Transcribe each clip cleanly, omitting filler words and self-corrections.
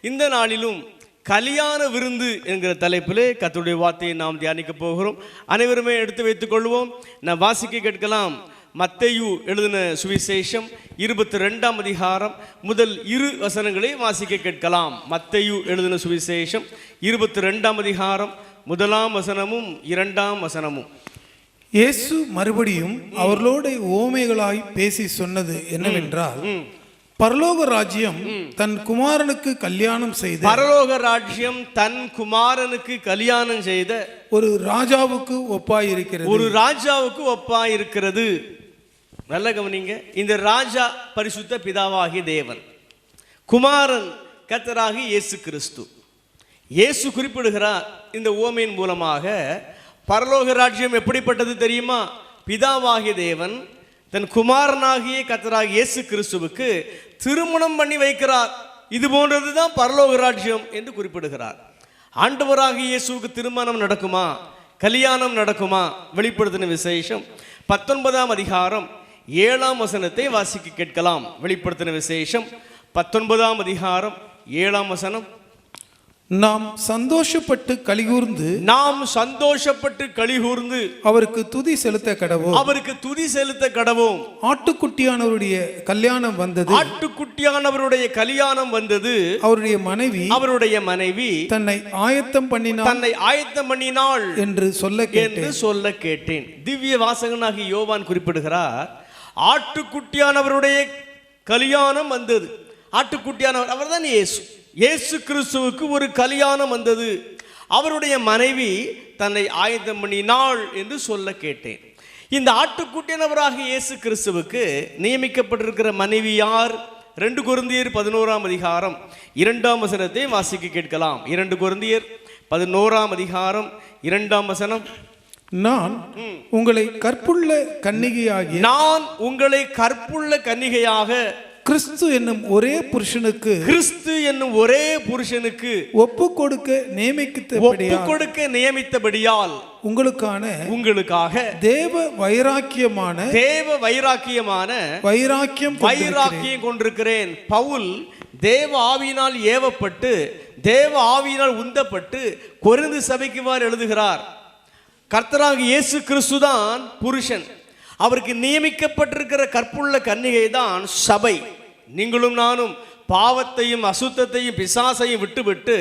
இந்த நாளிலும் கல்யாண விருந்து என்கிற தலைப்பிலே கர்த்தருடைய வார்த்தையை நாம் தியானிக்க போகிறோம். அனைவருமே எடுத்து வைத்துக் கொள்வோம். நான் வாசிக்க கேட்கலாம். மத்தேயு எழுதின சுவிசேஷம் 22ஆம் அதிகாரம் முதல் 2 வசனங்களை வாசிக்க கேட்கலாம். மத்தேயு எழுதின சுவிசேஷம் 22ஆம் அதிகாரம் 1ஆம் வசனமும் 2ஆம் வசனமும். இயேசு மறுபடியும் அவர்களோடு ஓமைகளாய் பேசி சொன்னது என்னவென்றால், பரலோக ராஜ்யம் தன் குமாரனுக்கு கல்யாணம் செய்த பரலோக ராஜ்யம் தன் குமாரனுக்கு கல்யாணம் செய்த ஒரு ராஜாவுக்கு ஒப்பாயிருக்கிறது. ஒரு ராஜாவுக்கு ஒப்பாயிருக்கிறது. நல்ல கவனிங்க. இந்த ராஜா பரிசுத்த பிதாவாகிய தேவன், குமாரன் கர்த்தராகிய இயேசு கிறிஸ்து. இயேசு குறிப்பிடுகிறார் இந்த ஓமையின் மூலமாக, பரலோக ராஜ்யம் எப்படிப்பட்டது தெரியுமா? பிதாவாகிய தேவன் தன் குமாரனாகிய கர்த்தராகிய இயேசு கிறிஸ்துவுக்கு திருமணம் பண்ணி வைக்கிறார். இது போன்றதுதான் பரலோக ராஜ்யம் என்று குறிப்பிடுகிறார். ஆண்டவராகிய இயேசுவுக்கு திருமணம் நடக்குமா? கல்யாணம் நடக்குமா? வெளிப்படுத்தின விசேஷம் 19ஆம் அதிகாரம் 7ஆம் வசனத்தை வாசிக்க கேட்கலாம். வெளிப்படுத்தின விசேஷம் 19ஆம் அதிகாரம் 7ஆம் வசனம். நாம் சந்தோஷப்பட்டு கலிகூர்ந்து அவருக்கு துதி செலுத்த கடவோம். அவருக்கு துதி செலுத்த கடவோம். ஆட்டுக்குட்டியானவருடைய கல்யாணம் வந்தது. ஆட்டுக்குட்டியானவருடைய கல்யாணம் வந்தது. அவருடைய மனைவி தன்னை ஆயத்தம் பண்ணினாள் என்று சொல்ல கேட்டேன். திவ்ய வாசகனாகிய யோவான் குறிப்பிடுகிறார், ஆட்டுக்குட்டியானவருடைய கல்யாணம் வந்தது. ஆட்டுக்குட்டியானவர் அவர்தான் இயேசு. இயேசு கிறிஸ்துவுக்கு ஒரு கல்யாணம் வந்தது. அவருடைய மனைவி தன்னை ஆயத்தம் பண்ணினாள் என்று சொல்ல கேட்டேன். இந்த ஆட்டுக்குட்டியானவராகிய இயேசு கிறிஸ்துவுக்கு நியமிக்கப்பட்டிருக்கிற மனைவி யார்? 2 கொரிந்தியர் 11ஆம் அதிகாரம் 2ஆம் வசனத்தை வாசிக்க கேட்கலாம். 2 கொரிந்தியர் 11ஆம் அதிகாரம் 2ஆம் வசனம். நான் உங்களை கற்புள்ள கன்னிகையாக கிறிஸ்து என்னும் ஒரே புருஷனுக்கு ஒப்பு கொடுக்க நியமித்தபடியால் உங்களுக்காக தேவ வைராக்கியம் கொண்டிருக்கிறேன். பவுல் தேவ ஆவியினால் ஏவப்பட்டு, தேவ ஆவியினால் உந்தப்பட்டு கொரிந்து சபைக்கு எழுதுகிறார். கர்த்தராகிய இயேசு கிறிஸ்துதான் புருஷன். அவருக்கு நியமிக்கப்பட்டிருக்கிற கற்புள்ள கன்னிகை தான் சபை. நீங்களும் நானும் பாவத்தையும் அசுத்தத்தையும் பிசாசையும் விட்டுவிட்டு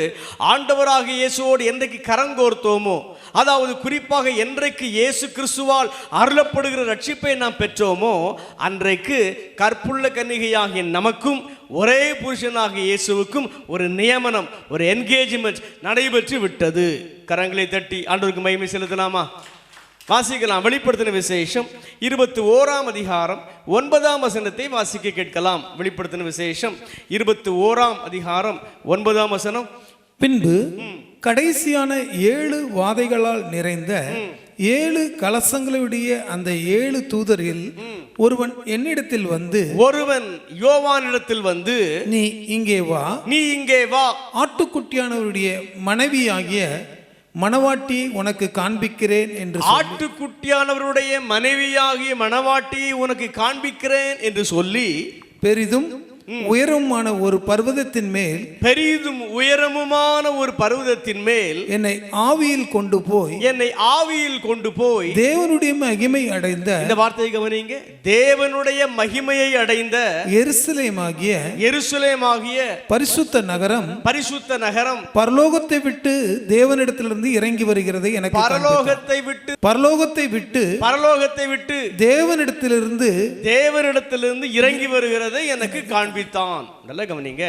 ஆண்டவராகிய இயேசுவோடு என்றைக்கு கரங்கோர்த்தோமோ, அதாவது குறிப்பாக என்றைக்கு இயேசு கிறிஸ்துவால் அருளப்படுகிற ரட்சிப்பை நாம் பெற்றோமோ, அன்றைக்கு கற்புள்ள கன்னிகையாகிய நமக்கும் ஒரே புருஷனாகிய இயேசுவுக்கும் ஒரு நியமனம், ஒரு என்கேஜ்மெண்ட் நடைபெற்று விட்டது. கரங்களை தட்டி ஆண்டவருக்கு மகிமை செலுத்தலாமா? வாசிக்கலாம். வெளிப்படுத்தின விசேஷம் 21ஆம் அதிகாரம் 9ஆம் வசனத்தை வாசிக்க கேட்கலாம். வெளிப்படுத்தின விசேஷம் 21ஆம் அதிகாரம் 9ஆம் வசனம். பின்பு கடைசியான 7 வாதைகளால் நிறைந்த 7 கலசங்களுடைய அந்த 7 தூதரில் ஒருவன் என்னிடத்தில் வந்து, ஒருவன் யோவானிடத்தில் வந்து, நீ இங்கே வா, ஆட்டுக்குட்டியானவருடைய மனைவியாகிய மணவாட்டியை உனக்கு காண்பிக்கிறேன் என்று, ஆட்டுக்குட்டியானவருடைய மனைவியாகிய மணவாட்டியை உனக்கு காண்பிக்கிறேன் என்று சொல்லி, பெரிதும் உயரமான ஒரு பர்வதத்தின் மேல் என்னை ஆவியில் கொண்டு போய் தேவனுடைய மகிமை அடைந்த, இந்த வார்த்தையை கவனிங்க, தேவனுடைய மகிமையை அடைந்த எருசலேமாகிய பரிசுத்த நகரம் பரலோகத்தை விட்டு தேவனிடத்திலிருந்து இறங்கி வருகிறதை எனக்கு, பரலோகத்தை விட்டு தேவனிடத்திலிருந்து இறங்கி வருகிறதை எனக்கு காண்பித்தான். நல்ல கவனிங்க.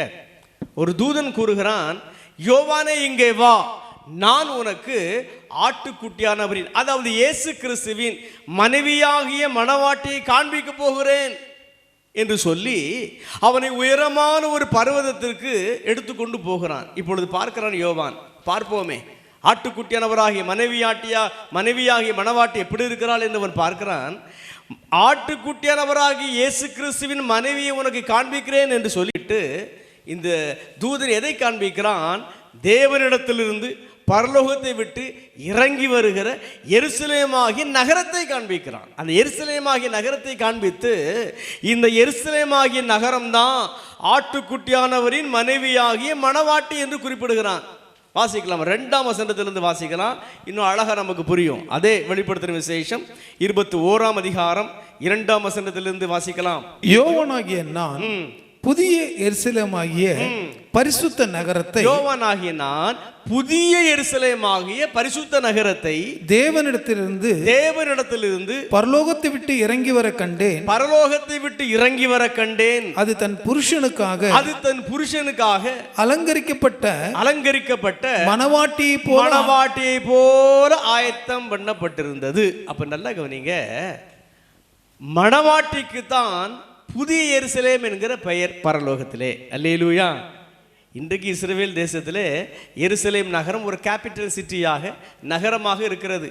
ஒரு தூதன் கூறுகிறான், யோவானே இங்கே வா, நான் உனக்கு ஆட்டுக்குட்டியானவரின், அதாவது இயேசு கிறிஸ்துவின் மனைவியாகிய மணவாட்டியை காண்பிக்க போகிறேன் என்று சொல்லி அவனை உயரமான ஒரு பர்வதத்திற்கு எடுத்துக்கொண்டு போகிறான். இப்பொழுது பார்க்கிறான் யோவான். பார்ப்போமே, ஆட்டுக்குட்டியானவராகிய மனைவியாகிய மணவாட்டி எப்படி இருக்கிறாள் என்று அவன் பார்க்கிறான். ஆட்டுக்குட்டியானவராகிய இயேசு கிறிஸ்துவின் மனைவியை உனக்கு காண்பிக்கிறேன் என்று சொல்லிட்டு இந்த தூதன் எதை காண்பிக்கிறான்? தேவனிடத்திலிருந்து பரலோகத்தை விட்டு இறங்கி வருகிற எருசலேமாகிய நகரத்தை காண்பிக்கிறான். அந்த எருசலேமாகிய நகரத்தை காண்பித்து, இந்த எருசலேமாகிய நகரம்தான் ஆட்டுக்குட்டியானவரின் மனைவியாகிய மணவாட்டி என்று குறிப்பிடுகிறான். வாசிக்கலாம், 2ஆம் வசனத்திலிருந்து வாசிக்கலாம், இன்னும் அழகா நமக்கு புரியும். அதே வெளிப்படுத்தின விசேஷம் 21ஆம் அதிகாரம் 2ஆம் வசனத்திலிருந்து வாசிக்கலாம். யோவானாகிய நான் புதிய எருசலேமாகிய பரிசுத்த நகரத்தை, யோவானாகிய நான் புதிய எருசலேமாகிய பரிசுத்த நகரத்தை தேவனிடத்திலிருந்து பரலோகத்தை விட்டு இறங்கி வர கண்டேன். பரலோகத்தை விட்டு இறங்கி வர கண்டேன். அது தன் புருஷனுக்காக அலங்கரிக்கப்பட்ட மணவாட்டியை போல ஆயத்தம் பண்ணப்பட்டிருந்தது. அப்ப நல்லா கவனிங்க, மணவாட்டிக்கு தான் புதிய எருசலேம் என்கிற பெயர் பரலோகத்திலே. அல்லேலூயா. இன்றைக்கு இஸ்ரவேல் தேசத்திலே எருசலேம் நகரம் ஒரு கேபிட்டல் சிட்டியாக நகரமாக இருக்கிறது.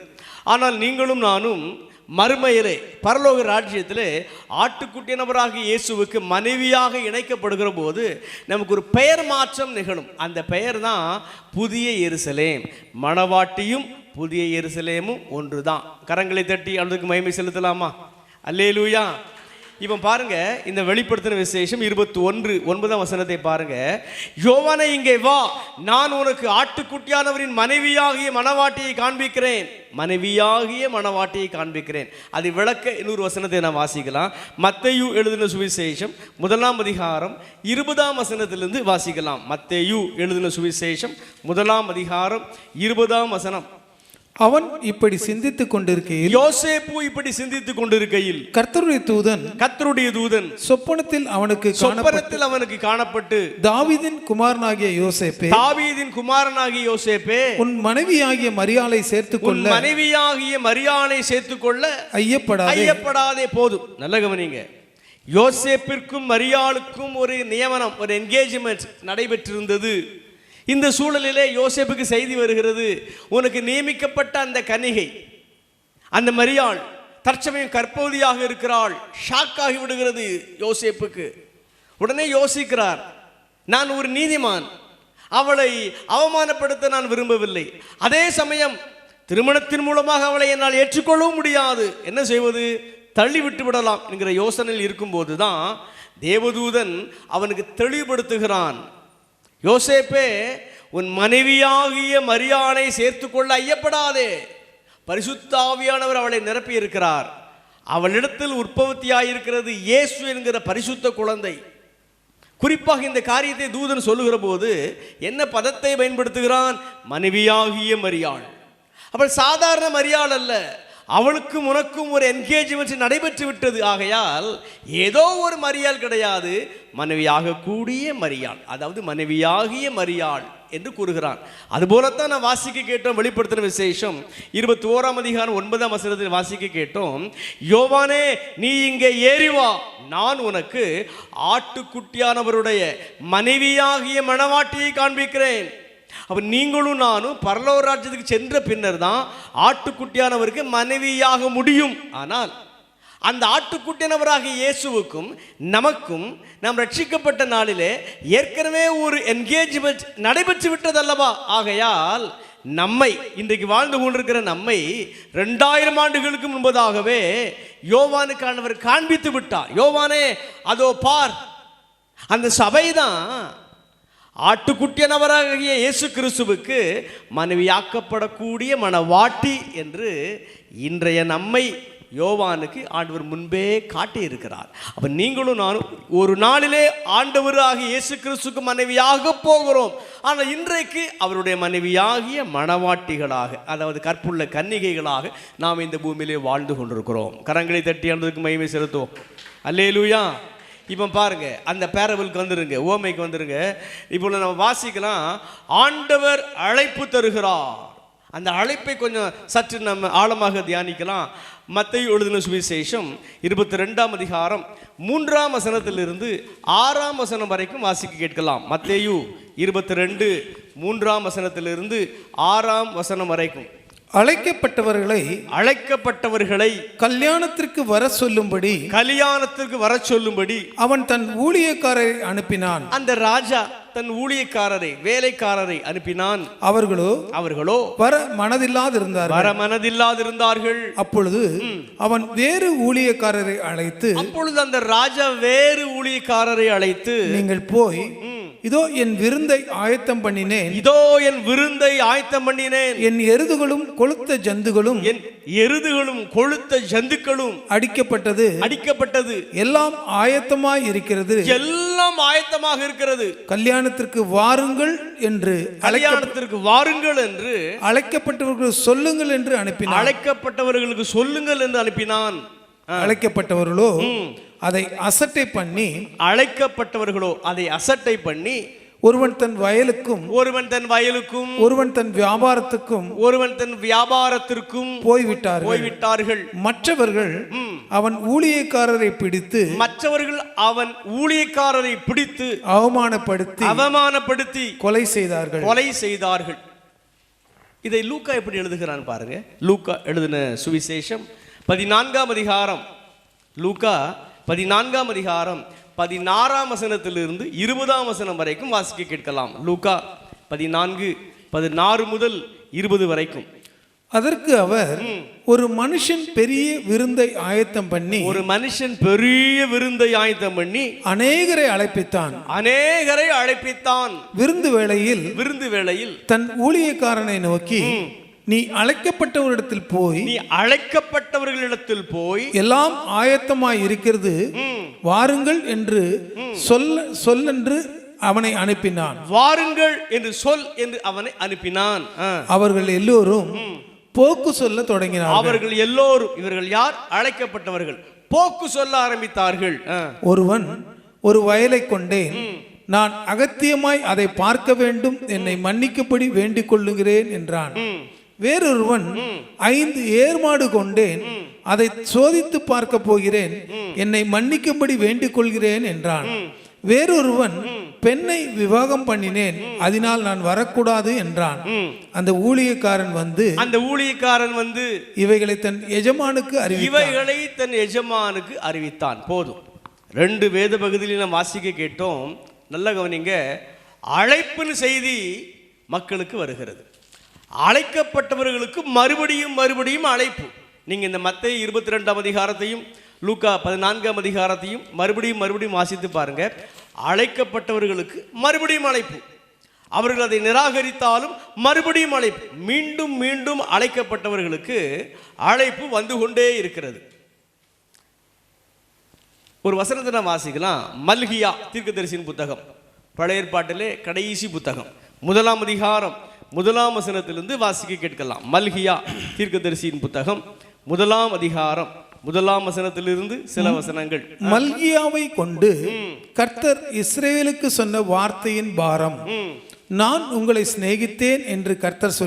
ஆனால் நீங்களும் நானும் மறுமையிலே பரலோக ராஜ்யத்திலே ஆட்டுக்குட்டியினவராக இயேசுவுக்கு மனைவியாக இணைக்கப்படுகிற போது நமக்கு ஒரு பெயர் மாற்றம் நிகழும். அந்த பெயர் தான் புதிய எருசலேம். மணவாட்டியும் புதிய எருசலேமும் ஒன்று தான். கரங்களை தட்டி அவனுக்கு மகிமை செலுத்தலாமா? அல்லேலூயா. இப்போ பாருங்க, இந்த வெளிப்படுத்தின விசேஷம் 21:9 வசனத்தை பாருங்க. யோவானே இங்கே வா, நான் உனக்கு ஆட்டுக்குட்டியானவரின் மனைவியாகிய மணவாட்டியை காண்பிக்கிறேன். மனைவியாகிய மணவாட்டியை காண்பிக்கிறேன். அது விளக்க இன்னொரு வசனத்தை நான் வாசிக்கலாம். மத்தேயு எழுதின சுவிசேஷம் 1ஆம் அதிகாரம் 20ஆம் வசனத்திலிருந்து வாசிக்கலாம். மத்தேயு எழுதின சுவிசேஷம் 1ஆம் அதிகாரம் 20ஆம் வசனம். அவன் இப்படி சிந்தித்துக் கொண்டிருக்கையில், யோசேப்பு இப்படி சிந்தித்துக் கொண்டிருக்கையில், கர்த்தருடைய தூதன் சொப்பனத்தில் அவனுக்கு காணப்பட்டு, தாவீதின் குமாரனாகிய யோசேப்பே, உன் மனைவியாகிய மரியாளை சேர்த்துக்கொள்ள ஐயப்படாதே. போதும். நல்ல கவனிங்க, யோசேப்பிற்கும் மரியாளுக்கும் ஒரு நியமனம், ஒரு என்கேஜ்மெண்ட் நடைபெற்றிருந்தது. இந்த சூழலிலே யோசேப்புக்கு செய்தி வருகிறது, உனக்கு நியமிக்கப்பட்ட அந்த கன்னிகை, அந்த மரியாள் தற்சமயம் கற்பவதியாக இருக்கிறாள். ஷாக்காகி விடுகிறது யோசேப்புக்கு. உடனே யோசிக்கிறார், நான் ஒரு நீதிமான், அவளை அவமானப்படுத்த நான் விரும்பவில்லை. அதே சமயம் திருமணத்தின் மூலமாக அவளை என்னால் ஏற்றுக்கொள்ளவும் முடியாது. என்ன செய்வது? தள்ளிவிட்டு விடலாம் என்கிற யோசனையில் இருக்கும்போது தான் தேவதூதன் அவனுக்கு தெளிவுபடுத்துகிறான். யோசேப்பே, உன் மனைவியாகிய மரியாளை சேர்த்துக்கொள்ள ஐயப்படாதே. பரிசுத்த ஆவியானவர் அவளை நிரப்பி இருக்கிறார். அவளிடத்தில் உற்பத்தியாயிருக்கிறது இயேசு என்கிற பரிசுத்த குழந்தை. குறிப்பாக இந்த காரியத்தை தூதன் சொல்லுகிற போது என்ன பதத்தை பயன்படுத்துகிறான்? மனைவியாகிய மரியாள். அவள் சாதாரண மரியாள் அல்ல, அவளுக்கும் உனக்கும் ஒரு என்கேஜ்மெண்ட் நடைபெற்று விட்டது. ஆகையால் ஏதோ ஒரு மரியாள் கிடையாது, மனைவியாக கூடிய மரியாள், அதாவது மனைவியாகிய மரியாள் என்று கூறுகிறான். அதுபோலத்தான் நான் வாசிக்க கேட்டோம். வெளிப்படுத்தின விசேஷம் 21ஆம் அதிகாரம் 9ஆம் வசனத்தில் வாசிக்க கேட்டோம். யோவானே, நீ இங்கே ஏறி வா, நான் உனக்கு ஆட்டுக்குட்டியானவருடைய மனைவியாகிய மணவாட்டியை காண்பிக்கிறேன். அப்ப நீங்களும் நானும் பரலோக ராஜ்யத்துக்கு சென்ற பின்னர் தான் ஆட்டுக்குட்டியானவருக்கு மனைவியாக முடியும். ஆனால் அந்த ஆட்டுக்குட்டியானவராக இயேசுவுக்கும் நமக்கும் நாம் ரட்சிக்கப்பட்ட நாளிலே ஏற்கனவே ஒரு என்கேஜ்மெண்ட் நடைபெற்று விட்டதல்லவா? ஆகையால் நம்மை, இன்றைக்கு வாழ்ந்து கொண்டிருக்கிற நம்மை 2000 ஆண்டுகளுக்கு முன்பதாகவே யோவானுக்கானவர் காண்பித்து விட்டார். யோவானே, அதோ பார், அந்த சபைதான் ஆட்டுக்குட்டியானவராகிய இயேசு கிறிஸ்துவுக்கு மனைவியாக்கப்படக்கூடிய மணவாட்டி என்று இன்றைய நம்மை யோவானுக்கு ஆண்டவர் முன்பே காட்டி இருக்கிறார். அப்ப நீங்களும் நானும் ஒரு நாளிலே ஆண்டவராகிய இயேசு கிறிஸ்துவுக்கு மனைவியாக போகிறோம். ஆனால் இன்றைக்கு அவருடைய மனைவியாகிய மணவாட்டிகளாக, அதாவது கற்புள்ள கன்னிகைகளாக நாம் இந்த பூமியிலே வாழ்ந்து கொண்டிருக்கிறோம். கரங்களை தட்டி ஆண்டவருக்கு மகிமை செலுத்துவோம். அல்லேலூயா. இப்போ பாருங்க, அந்த பேரபிளுக்கு வந்துருங்க, ஓமைக்கு வந்துருங்க. இப்போ நம்ம வாசிக்கலாம், ஆண்டவர் அழைப்பு தருகிறார். அந்த அழைப்பை கொஞ்சம் சற்று நம்ம ஆழமாக தியானிக்கலாம். மத்தேயு எழுதின சுவிசேஷம் 22ஆம் அதிகாரம் 3ஆம் வசனத்திலிருந்து 6ஆம் வசனம் வரைக்கும் வாசிக்க கேட்கலாம். மத்தேயு 22 3ஆம் வசனத்திலிருந்து 6ஆம் வசனம் வரைக்கும். அழைக்கப்பட்டவர்களை கல்யாணத்திற்கு வர சொல்லும்படி அவன் தன் ஊழியக்காரரை அனுப்பினான். அந்த ராஜா தன் ஊழியக்காரரை வேலைக்காரரை அனுப்பினான். அவர்களோ வர மனதில்லாதிருந்தார்கள். அப்பொழுது அவன் வேறு ஊழியக்காரரை அழைத்து அந்த ராஜா வேறு ஊழியக்காரரை அழைத்து நீங்கள் போய் இதோ என் விருந்தை ஆயத்தம் பண்ணினேன், என் எருதுகளும் கொழுத்த ஜந்துகளும் அடிக்கப்பட்டது எல்லாம் ஆயத்தமாக இருக்கிறது, கல்யாணத்திற்கு வாருங்கள் என்று அழைக்கப்பட்டவர்களுக்கு சொல்லுங்கள் என்று அனுப்பினான். அழைக்கப்பட்டவர்களோ அதை அசட்டை பண்ணி ஒருவன் தன் வயலுக்கும் ஒருவன் தன் வியாபாரத்திற்கும் போய்விட்டார்கள். மற்றவர்கள் அவன் ஊழியக்காரரை பிடித்து அவமானப்படுத்தி கொலை செய்தார்கள். இதை லூக்கா எப்படி எழுதுகிறான் பாருங்க. லூக்கா எழுதின சுவிசேஷம் 14ஆம் அதிகாரம், லூக்கா 14ஆம் அதிகாரம் 16ஆம் வசனத்திலிருந்து 20ஆம் வசனம் வரைக்கும் வாசிக்க கேட்கலாம். லூக்கா 14:16 முதல் 20 வரைக்கும். அதற்கு அவர் ஒரு மனுஷன் பெரிய விருந்தை ஆயத்தம் பண்ணி அநேகரை அழைப்பித்தான். விருந்து வேளையில் தன் ஊழியக்காரனை நோக்கி நீ அழைக்கப்பட்டவர்களிடத்தில் போய் எல்லாம் ஆயத்தமாய் இருக்கிறது, வாருங்கள் என்று சொல்லென்று அவனை அனுப்பினான். அவர்கள் எல்லோரும் போக்கு சொல்ல தொடங்கினார்கள். இவர்கள் யார்? அழைக்கப்பட்டவர்கள் போக்கு சொல்ல ஆரம்பித்தார்கள். ஒருவன் ஒரு வயலை கொண்டேன், நான் அகத்தியமாய் அதை பார்க்க வேண்டும், என்னை மன்னிக்கும்படி வேண்டிக் கொள்ளுகிறேன் என்றான். வேறொருவன் 5 ஏர்மாடு கொண்டேன், அதை சோதித்து பார்க்க போகிறேன், என்னை மன்னிக்கும்படி வேண்டிக் கொள்கிறேன் என்றான். வேறொருவன் பெண்ணை விவாகம் பண்ணினேன், அதனால் நான் வரக்கூடாது என்றான். அந்த ஊழியக்காரன் வந்து இவைகளை தன் எஜமானுக்கு அறிவித்தான். போதும். 2 வேத பகுதியில் நாம் வாசிக்க கேட்டோம். நல்ல கவனிங்க. அழைப்பின் செய்தி மக்களுக்கு வருகிறது. அழைக்கப்பட்டவர்களுக்கு மறுபடியும் அழைப்பு. நீங்க இந்த மத்தேயு 22ஆம் அதிகாரத்தையும் லூக்கா 14ஆம் அதிகாரத்தையும் மறுபடியும் வாசித்து பாருங்க. அழைக்கப்பட்டவர்களுக்கு மறுபடியும் அழைப்பு. அவர்கள் அதை நிராகரித்தாலும் மறுபடியும் அழைப்பு. மீண்டும் அழைக்கப்பட்டவர்களுக்கு அழைப்பு வந்து கொண்டே இருக்கிறது. ஒரு வசனத்தை நான் வாசிக்கலாம். மல்கியா தீர்க்கதரிசியின் புத்தகம், பழைய ஏற்பாட்டிலே கடைசி புத்தகம், 1ஆம் அதிகாரம் 1ஆம் வசனத்திலிருந்து வாசிக்க கேட்கலாம். மல்கியா தீர்க்கதரிசியின் புத்தகம் 1ஆம் அதிகாரம் 1ஆம் வசனத்திலிருந்து சில வசனங்கள். மல்கியாவை கொண்டு கர்த்தர் இஸ்ரவேலுக்கு சொன்ன வார்த்தையின் பாரம். நான் உங்களை சிநேகித்தேன் என்று கர்த்தர்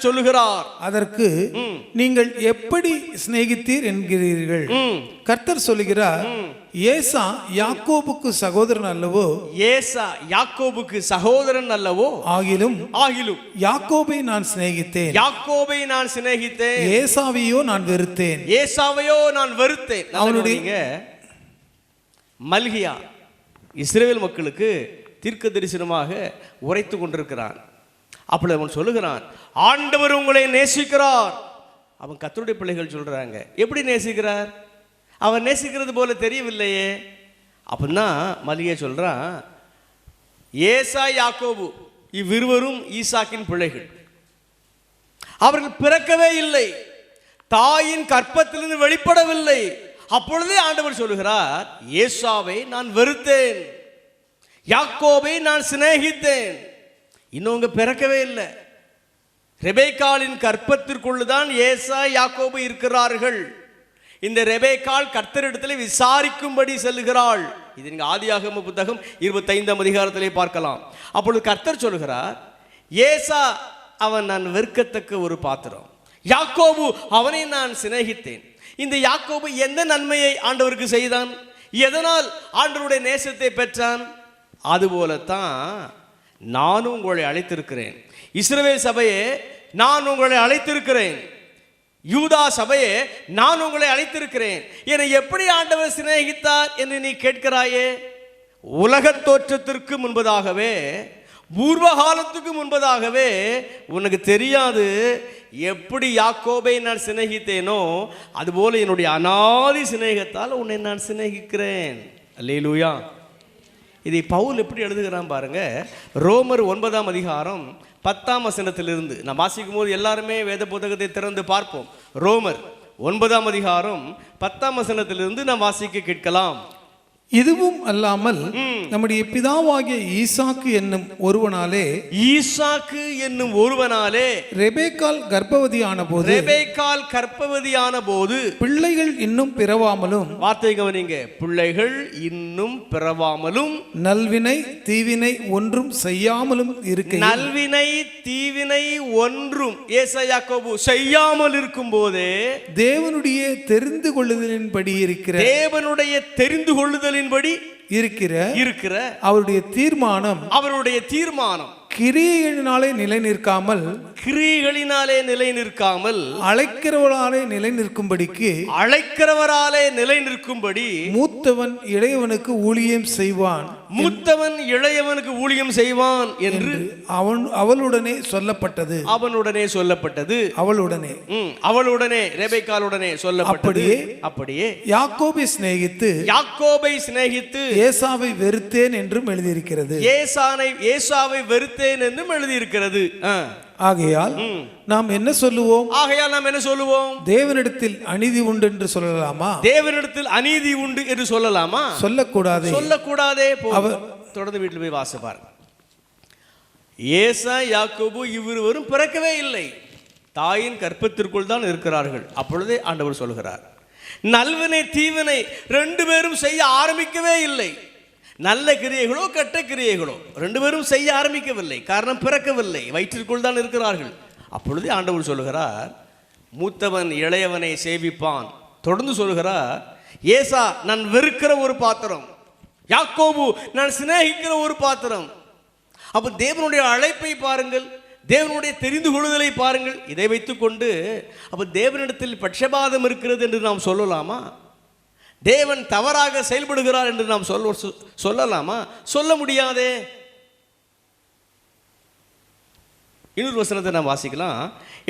சொல்லுகிறார். அதற்கு நீங்கள் எப்படி சிநேகித்தீர் என்கிறீர்கள். கர்த்தர் சொல்லுகிறார், ஏசா யாக்கோபுக்கு சகோதரன் அல்லவோ? ஆகிலும் யாக்கோபை நான் சிநேகித்தேன், ஏசாவையோ நான் வெறுத்தேன். அவனுடைய மல்கியா இஸ்ரவேல் மக்களுக்கு தீர்க்க தரிசனமாக உரைத்து கொண்டிருக்கிறான். அப்படி அவன் சொல்லுகிறான், ஆண்டவர் உங்களை நேசிக்கிறார். அவன் கர்த்தருடைய பிள்ளைகள் சொல்றாங்க, எப்படி நேசிக்கிறார்? அவன் நேசிக்கிறது போல தெரியவில்லையே. அப்படின்னா மல்கியா சொல்றான், ஏசா யாக்கோபு இவ்விருவரும் ஈசாக்கின் பிள்ளைகள். அவர்கள் பிறக்கவே இல்லை, தாயின் கற்பத்திலிருந்து வெளிப்படவில்லை. அப்பொழுதே ஆண்டவர் சொல்லுகிறார், ஏசாவை நான் வெறுத்தேன், யாக்கோபை நான் சிநேகித்தேன். இன்னும் பிறக்கவே இல்லை. ரெபேக்காளின் கற்பத்திற்குள்ளுதான் ஏசா யாக்கோபு இருக்கிறார்கள். இந்த ரெபேக்காள் கர்த்தரிடத்தில் விசாரிக்கும்படி செல்லுகிறாள். இது நீங்க ஆதியாகம புத்தகம் 25ஆம் அதிகாரத்திலே பார்க்கலாம். அப்பொழுது கர்த்தர் சொல்லுகிறார், ஏசா அவன் நான் வெறுக்கத்தக்க ஒரு பாத்திரம், யாக்கோபு அவனை நான் சிநேகித்தேன். இந்த யாக்கோபு எந்த நன்மையை ஆண்டவருக்கு செய்தான்? எதனால் ஆண்டவருடைய நேசத்தை பெற்றான்? அதுபோலத்தான் நானும் உங்களை அழைத்திருக்கிறேன். இஸ்ரவேல் சபையே, நான் உங்களை அழைத்திருக்கிறேன். யூதா சபையே, நான் உங்களை அழைத்திருக்கிறேன். என்னை எப்படி ஆண்டவர் சிநேகித்தார் என்று நீ கேட்கிறாயே. உலகத் தோற்றத்திற்கு முன்பதாகவே, பூர்வகாலத்துக்கு முன்பதாகவே உனக்கு தெரியாது. எப்படி யாக்கோபை நான் சிநேகித்தேனோ அதுபோல என்னுடைய அநாதி சிநேகத்தால் உன்னை நான் சிநேகிக்கிறேன். அல்லேலூயா. இதை பவுல் எப்படி எழுதுகிறான் பாருங்க. ரோமர் 9ஆம் அதிகாரம் 10ஆம் வசனத்திலிருந்து நான் வாசிக்கும் போது எல்லாருமே வேத புத்தகத்தை திறந்து பார்ப்போம். ரோமர் 9ஆம் அதிகாரம் 10ஆம் வசனத்திலிருந்து நாம் வாசிக்க கேட்கலாம். இதுவும் அல்லாமல் நம்முடைய பிதாவாகிய ஈசாக்கு என்னும் ஒருவனாலே ரெபேக்கால் கர்ப்பவதியான போது பிள்ளைகள் இன்னும் பிறவாமலும், வார்த்தை கவனிங்க, பிள்ளைகள் இன்னும் பிறவாமலும், நல்வினை தீவினை ஒன்றும் செய்யாமலும் இருக்க, நல்வினை தீவினை ஒன்றும் யாக்கோபு செய்யாமல் இருக்கும் போதே தேவனுடைய தெரிந்து கொள்ளுதலின்படி இருக்கிற அவருடைய தீர்மானம் கிரியைகளினாலே நிலை நிற்காமல் அழைக்கிறவராலே நிலை நிற்கும்படி மூத்தவன் இளையவனுக்கு ஊழியம் செய்வான் என்று அவளுடனே சொல்லப்பட்டது. அவளுடனே ரெபெக்காளுடனே சொல்லப்பட்டது. அப்படியே யாக்கோபை சிநேகித்து ஏசாவை வெறுத்தேன் என்றும் எழுதியிருக்கிறது. ஏசாவை வெறுத்தேன் என்றும் எழுதியிருக்கிறது. ஆகையால் நாம் என்ன சொல்லுவோம்? தேவனிடத்தில் அநீதி உண்டு என்று சொல்லலாமா? சொல்லக்கூடாதே. தொடர்ந்து வீட்டில் போய் வாசிப்பார். ஏசா யாக்கோபு இவரும் பிறக்கவே இல்லை, தாயின் கர்ப்பத்திற்குள் தான் இருக்கிறார்கள். அப்பொழுதே ஆண்டவர் சொல்கிறார், நல்வினை தீவினை ரெண்டு பேரும் செய்ய ஆரம்பிக்கவே இல்லை. நல்ல கிரியைகளோ கெட்ட கிரியைகளோ ரெண்டு பேரும் செய்ய ஆரம்பிக்கவில்லை. காரணம், பிறக்கவில்லை, வயிற்றிற்குள் தான் இருக்கிறார்கள். அப்பொழுது ஆண்டவர் சொல்கிறார், மூத்தவன் இளையவனை சேவிப்பான். தொடர்ந்து சொல்கிறார், ஏசா நான் வெறுக்கிற ஒரு பாத்திரம், யாக்கோபு நான் சிநேகிக்கிற ஒரு பாத்திரம். அப்போ தேவனுடைய அழைப்பை பாருங்கள், தேவனுடைய தெரிந்து கொள்ளுதலை பாருங்கள். இதை வைத்துக்கொண்டு அப்போ தேவனிடத்தில் பட்சபாதம் இருக்கிறது என்று நாம் சொல்லலாமா? தேவன் தவறாக செயல்படுகிறார் என்று நாம் சொல்லலாமா? சொல்ல முடியாதே. இன்னொரு வசனத்தை நாம் வாசிக்கலாம்.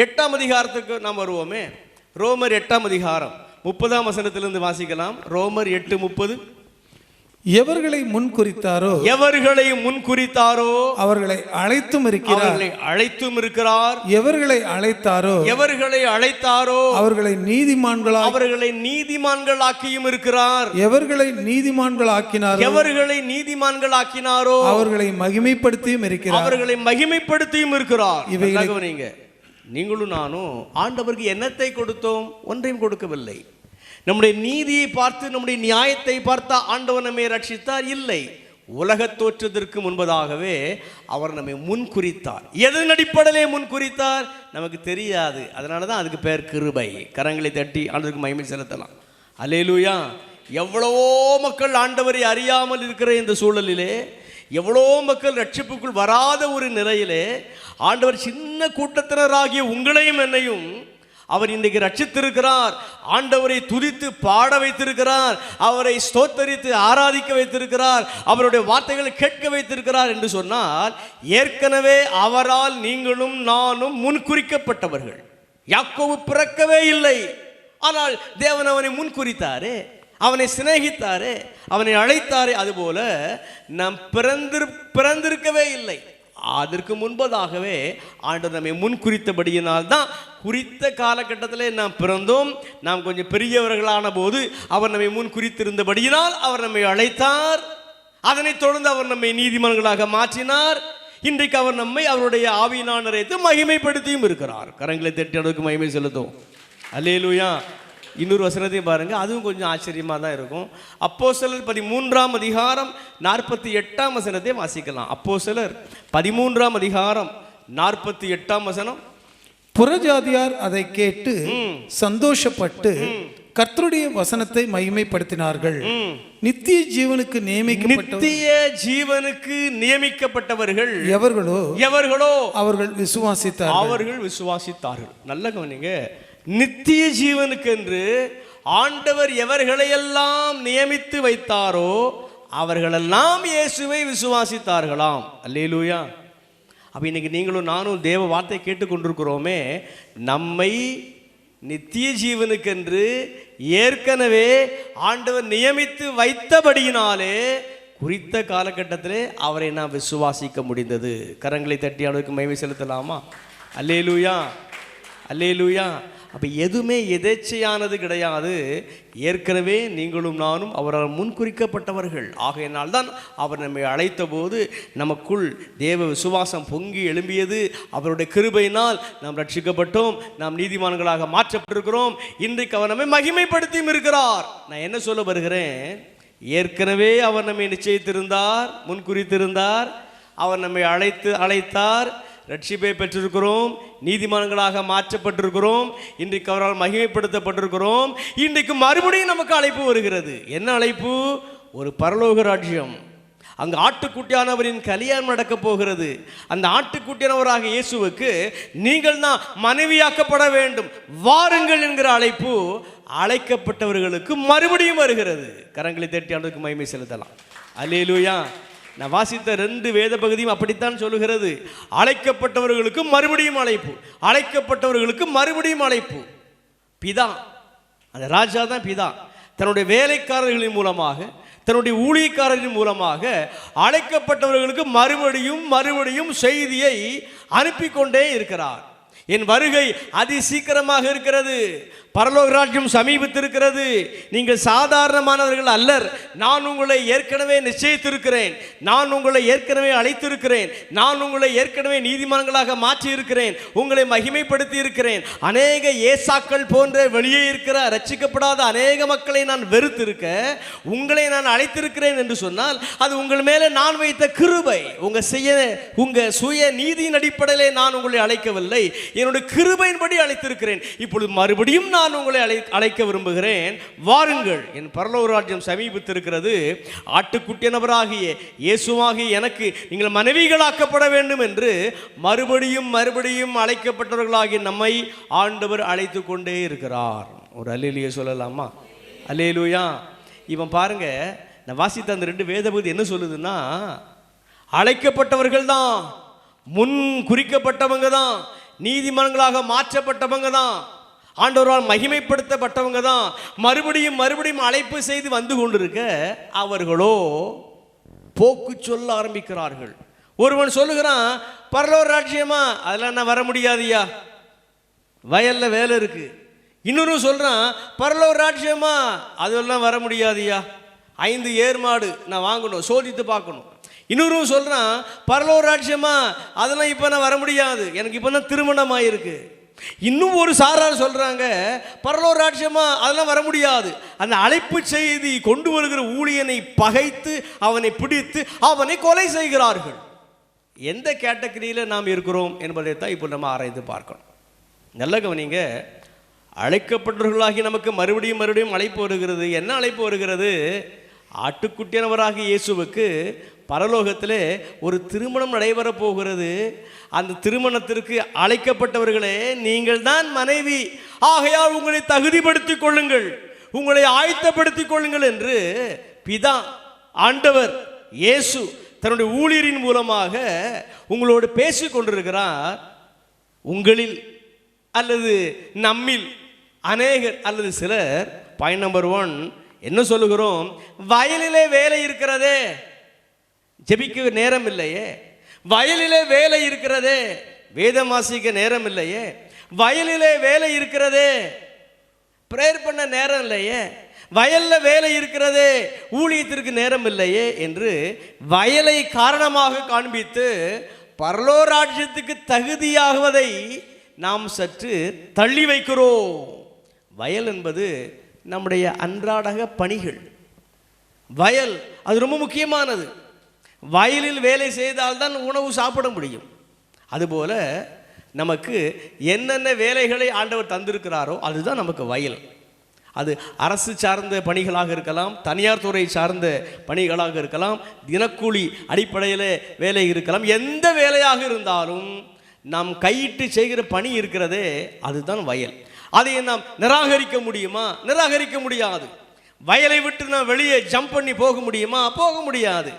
8ஆம் அதிகாரத்துக்கு நாம் வருவோமே. ரோமர் 8ஆம் அதிகாரம் 30ஆம் வசனத்திலிருந்து வாசிக்கலாம். ரோமர் 8:30. எவர்களை முன் குறித்தாரோ அவர்களை அழைத்தும் இருக்கிறார். எவர்களை அழைத்தாரோ அவர்களை நீதிமான்களாக்கியும் இருக்கிறார். எவர்களை நீதிமான்களாக்கினாரோ அவர்களை மகிமைப்படுத்தியும் இருக்கிறார். இவைகளை நீங்களும் நானும் ஆண்டவருக்கு என்னத்தை கொடுத்தோம்? ஒன்றையும் கொடுக்கவில்லை. நம்முடைய நீதியை பார்த்து, நம்முடைய நியாயத்தை பார்த்தா ஆண்டவர் நம்மை ரட்சித்தார்? இல்லை. உலகத் தோற்றத்திற்கு முன்பதாகவே அவர் நம்மை முன்குறித்தார். எதன் அடிப்படையிலே முன்குறித்தார் நமக்கு தெரியாது. அதனால தான் அதுக்கு பேர் கிருபை. கரங்களை தட்டி ஆண்டவருக்கு மகிமை செலுத்தலாம். அல்லேலூயா. எவ்வளவோ மக்கள் ஆண்டவரை அறியாமல் இருக்கிற இந்த சூழலிலே, எவ்வளோ மக்கள் ரட்சிப்புக்குள் வராத ஒரு நிலையிலே ஆண்டவர் சின்ன கூட்டத்தினராகிய உங்களையும் என்னையும் அவர் இன்றைக்கு ரட்சித்திருக்கிறார். ஆண்டவரை துதித்து பாட வைத்திருக்கிறார். அவரை ஸ்தோத்தரித்து ஆராதிக்க வைத்திருக்கிறார். அவருடைய வார்த்தைகளை கேட்க வைத்திருக்கிறார் என்று சொன்னால், ஏற்கனவே அவரால் நீங்களும் நானும் முன்குறிக்கப்பட்டவர்கள். யாக்கோபு பிறக்கவே இல்லை, ஆனால் தேவன் அவனை முன்குறித்தாரே, அவனை சிநேகித்தாரே, அவனை அழைத்தாரே. அதுபோல நாம் பிறந்திருக்கவே இல்லை, அதற்கு முன்பதாகவே ஆண்டவர் நம்மை முன்குறித்தபடியினால் தான் குறித்த காலகட்டத்தில் நாம் பிறந்தோம். நாம் கொஞ்சம் பெரியவர்களான போது அவர் நம்மை முன்குறித்திருந்தபடியினால் அவர் நம்மை அழைத்தார். அதனைத் தொடர்ந்து அவர் நம்மை நீதிமான்களாக மாற்றினார். இன்றைக்கு அவர் நம்மை அவருடைய ஆவியினால் நிறைத்து மகிமைப்படுத்தியும் இருக்கிறார். கரங்களை தட்டி அவருக்கு மகிமை செலுத்தும். அல்லேலூயா. இன்னொரு வசனத்தையும் பாருங்க, அதுவும் கொஞ்சம் ஆச்சரியமாக தான் இருக்கும். அப்போஸ்தலர் 13ஆம் அதிகாரம் 48ஆம் வசனத்தை வாசிக்கலாம். அப்போஸ்தலர் 13ஆம் அதிகாரம் 48ஆம் வசனம். புறஜாதியார் அதை கேட்டு சந்தோஷப்பட்டு கர்த்தருடைய வசனத்தை மகிமைப்படுத்தினார்கள். நித்திய ஜீவனுக்கு நியமிக்கப்பட்டவர்கள் எவர்களோ அவர்கள் விசுவாசித்தார்கள். நல்ல கவனிங்க, நித்திய ஜீவனுக்கென்று ஆண்டவர் எவர்களையெல்லாம் நியமித்து வைத்தாரோ அவர்களெல்லாம் இயேசுவை விசுவாசித்தார்களாம். அல்லேலூயா. அப்போ இன்னைக்கு நீங்களும் நானும் தேவ வார்த்தை கேட்டுக்கொண்டிருக்கிறோமே, நம்மை நித்திய ஜீவனுக்கென்று ஏற்கனவே ஆண்டவர் நியமித்து வைத்தபடியினாலே குறித்த காலகட்டத்திலே அவரை நாம் விசுவாசிக்க முடிந்தது. கரங்களை தட்டி அவருக்கு மகிமை செலுத்தலாமா? அல்லேலூயா, அல்லேலூயா. அப்போ எதுவுமே எதேச்சையானது கிடையாது. ஏற்கனவே நீங்களும் நானும் அவரால் முன்குறிக்கப்பட்டவர்கள். ஆகையினால்தான் அவர் நம்மை அழைத்த போது நமக்குள் தேவ விசுவாசம் பொங்கி எழும்பியது. அவருடைய கிருபையினால் நாம் ரட்சிக்கப்பட்டோம், நாம் நீதிமான்களாக மாற்றப்பட்டிருக்கிறோம். இன்றைக்கு அவர் நம்மை மகிமைப்படுத்தியும் இருக்கிறார். நான் என்ன சொல்ல வருகிறேன், ஏற்கனவே அவர் நம்மை நிச்சயித்திருந்தார், முன்குறித்திருந்தார். அவர் நம்மை அழைத்தார், ரட்சிப்பை பெற்றிருக்கிறோம், நீதிமான்களாக மாற்றப்பட்டிருக்கிறோம், இன்றைக்கு அவரால் மகிமைப்படுத்தப்பட்டிருக்கிறோம். இன்றைக்கு மறுபடியும் நமக்கு அழைப்பு வருகிறது. என்ன அழைப்பு? ஒரு பரலோக ராஜ்யம். அங்கு ஆட்டுக்குட்டியானவரின் கல்யாணம் நடக்க போகிறது. அந்த ஆட்டுக்குட்டியானவராக இயேசுவுக்கு நீங்கள் தான் மனைவியாக்கப்பட வேண்டும், வாருங்கள் என்கிற அழைப்பு அழைக்கப்பட்டவர்களுக்கு மறுபடியும் வருகிறது. கரங்களை தட்டி அவருக்கு மகிமை செலுத்தலாம். அல்லேலூயா. நான் வாசித்த 2 வேத பகுதியும் அப்படித்தான் சொல்லுகிறது. அழைக்கப்பட்டவர்களுக்கு மறுபடியும் அழைப்பு, அழைக்கப்பட்டவர்களுக்கு மறுபடியும் அழைப்பு. பிதா, அந்த ராஜா தான் பிதா, தன்னுடைய வேலைக்காரர்களின் மூலமாக, தன்னுடைய ஊழியக்காரரின் மூலமாக அழைக்கப்பட்டவர்களுக்கு மறுபடியும் மறுபடியும் செய்தியை அனுப்பி கொண்டே இருக்கிறார். என் வருகை அதி சீக்கிரமாக இருக்கிறது, பரலோக ராஜ்யம் சமீபித்திருக்கிறது, நீங்கள் சாதாரணமானவர்கள் அல்லர், நான் உங்களை ஏற்கனவே நிச்சயித்திருக்கிறேன், நான் உங்களை ஏற்கனவே அழைத்திருக்கிறேன், நான் உங்களை ஏற்கனவே நீதிமான்களாக மாற்றி இருக்கிறேன், உங்களை மகிமைப்படுத்தி இருக்கிறேன். அநேக ஏசாக்கள் போன்ற வெளியே இருக்கிற ரட்சிக்கப்படாத அநேக மக்களை நான் வெறுத்திருக்க உங்களை நான் அழைத்திருக்கிறேன் என்று சொன்னால் அது உங்கள் மேலே நான் வைத்த கிருபை. உங்க சுய நீதியின் அடிப்படையிலே நான் உங்களை அழைக்கவில்லை, என்னுடைய கிருபையின்படி அழைத்திருக்கிறேன். இப்பொழுது மறுபடியும் நான் உங்களை அழைக்க விரும்புகிறேன், வாருங்கள், என் பரலோக ராஜ்யம் சமீபித்திருக்கிறது, ஆட்டுக்குட்டியானவராகிய இயேசுவாகிய எனக்கு நீங்கள் மனைவிகளாக்கப்பட வேண்டும் என்று மறுபடியும் மறுபடியும் அழைக்கப்பட்டவர்களாகிய நம்மை ஆண்டவர் அழைத்து கொண்டே இருக்கிறார். ஒரு அல்லேலூயா சொல்லலாமா? அல்லேலூயா. இவன் பாருங்க, நான் வாசித்த அந்த 2 வேத பகுதி என்ன சொல்லுதுன்னா, அழைக்கப்பட்டவர்கள் தான், முன் குறிக்கப்பட்டவங்க தான், நீதிமான்களாக மாற்றப்பட்டவங்க தான், ஆண்டவரால் மகிமைப்படுத்தப்பட்டவங்க தான் மறுபடியும் மறுபடியும் அழைப்பு செய்து வந்து கொண்டிருக்க அவர்களோ போக்கு சொல்ல ஆரம்பிக்கிறார்கள். ஒருவன் சொல்லுகிறான், பரலோக ராஜ்யமா, அதெல்லாம் நான் வர முடியாதியா, வயல்ல வேலை இருக்கு. இன்னொரு சொல்றான், பரலோக ராஜ்யமா, அதெல்லாம் வர முடியாதியா, 5 ஏர்மாடு நான் வாங்கணும், சோதித்து பார்க்கணும். இன்னொரு சொல்றான், பரலோக ராஜ்யமா, அதெல்லாம் இப்போ நான் வர முடியாது, எனக்கு இப்போ தான் திருமணம் ஆயிருக்கு. இன்னும் ஒரு சாரார் சொல்றாங்க, பரலோக ராஜ்யமா, அதெல்லாம் வர முடியாது. அந்த அழைப்பு செய்தி கொண்டு வருகிற ஊழியனை பகைத்து அவனை பிடித்து அவனை கொலை செய்கிறார்கள். எந்த கேட்டகரியில் நாம் இருக்கிறோம் என்பதை தான் இப்போ நம்ம ஆராய்ந்து பார்க்கணும். நல்ல கவனிங்க, அழைக்கப்பட்டவர்களாகி நமக்கு மறுபடியும் மறுபடியும் அழைப்பு வருகிறது. என்ன அழைப்பு வருகிறது? ஆட்டுக்குட்டியானவராகிய இயேசுவுக்கு பரலோகத்திலே ஒரு திருமணம் நடைபெறப் போகிறது. அந்த திருமணத்திற்கு அழைக்கப்பட்டவர்களே, நீங்கள் தான் மனைவி, ஆகையால் உங்களை தகுதிப்படுத்திக் கொள்ளுங்கள், உங்களை ஆயத்தப்படுத்திக் கொள்ளுங்கள் என்று பிதா ஆண்டவர் இயேசு தன்னுடைய ஊழியரின் மூலமாக உங்களோடு பேசிக் கொண்டிருக்கிறார். உங்களில் அல்லது நம்மில் அநேகர் அல்லது சிலர், பாயிண்ட் நம்பர் 1 என்ன சொல்லுகிறோம்? வயலிலே வேலை இருக்கிறதே, ஜெபிக்க நேரம் இல்லையே, வயலிலே வேலை இருக்கிறதே, வேதம் வாசிக்க நேரம் இல்லையே, வயலிலே வேலை இருக்கிறதே, பிரேயர் பண்ண நேரம் இல்லையே, வயல்ல வேலை இருக்கிறதே, ஊழியத்திற்கு நேரம் இல்லையே என்று வயலை காரணமாக காண்பித்து பரலோக ராஜ்யத்துக்கு தகுதியாகுவதை நாம் சற்று தள்ளி வைக்கிறோம். வயல் என்பது நம்முடைய அன்றாட பணிகள். வயல் அது ரொம்ப முக்கியமானது. வயலில் வேலை செய்தால்தான் உணவு சாப்பிட முடியும். அதுபோல நமக்கு என்னென்ன வேலைகளை ஆண்டவர் தந்திருக்கிறாரோ அதுதான் நமக்கு வயல். அது அரசு சார்ந்த பணிகளாக இருக்கலாம், தனியார் துறை சார்ந்த பணிகளாக இருக்கலாம், தினக்கூலி அடிப்படையில் வேலை இருக்கலாம். எந்த வேலையாக இருந்தாலும் நாம் கையிட்டு செய்கிற பணி இருக்கிறதே அதுதான் வயல். அதை நாம் நிராகரிக்க முடியுமா? நிராகரிக்க முடியாது. வயலை விட்டு நான் வெளியே ஜம்ப் பண்ணி போக முடியுமா? போக முடியாது.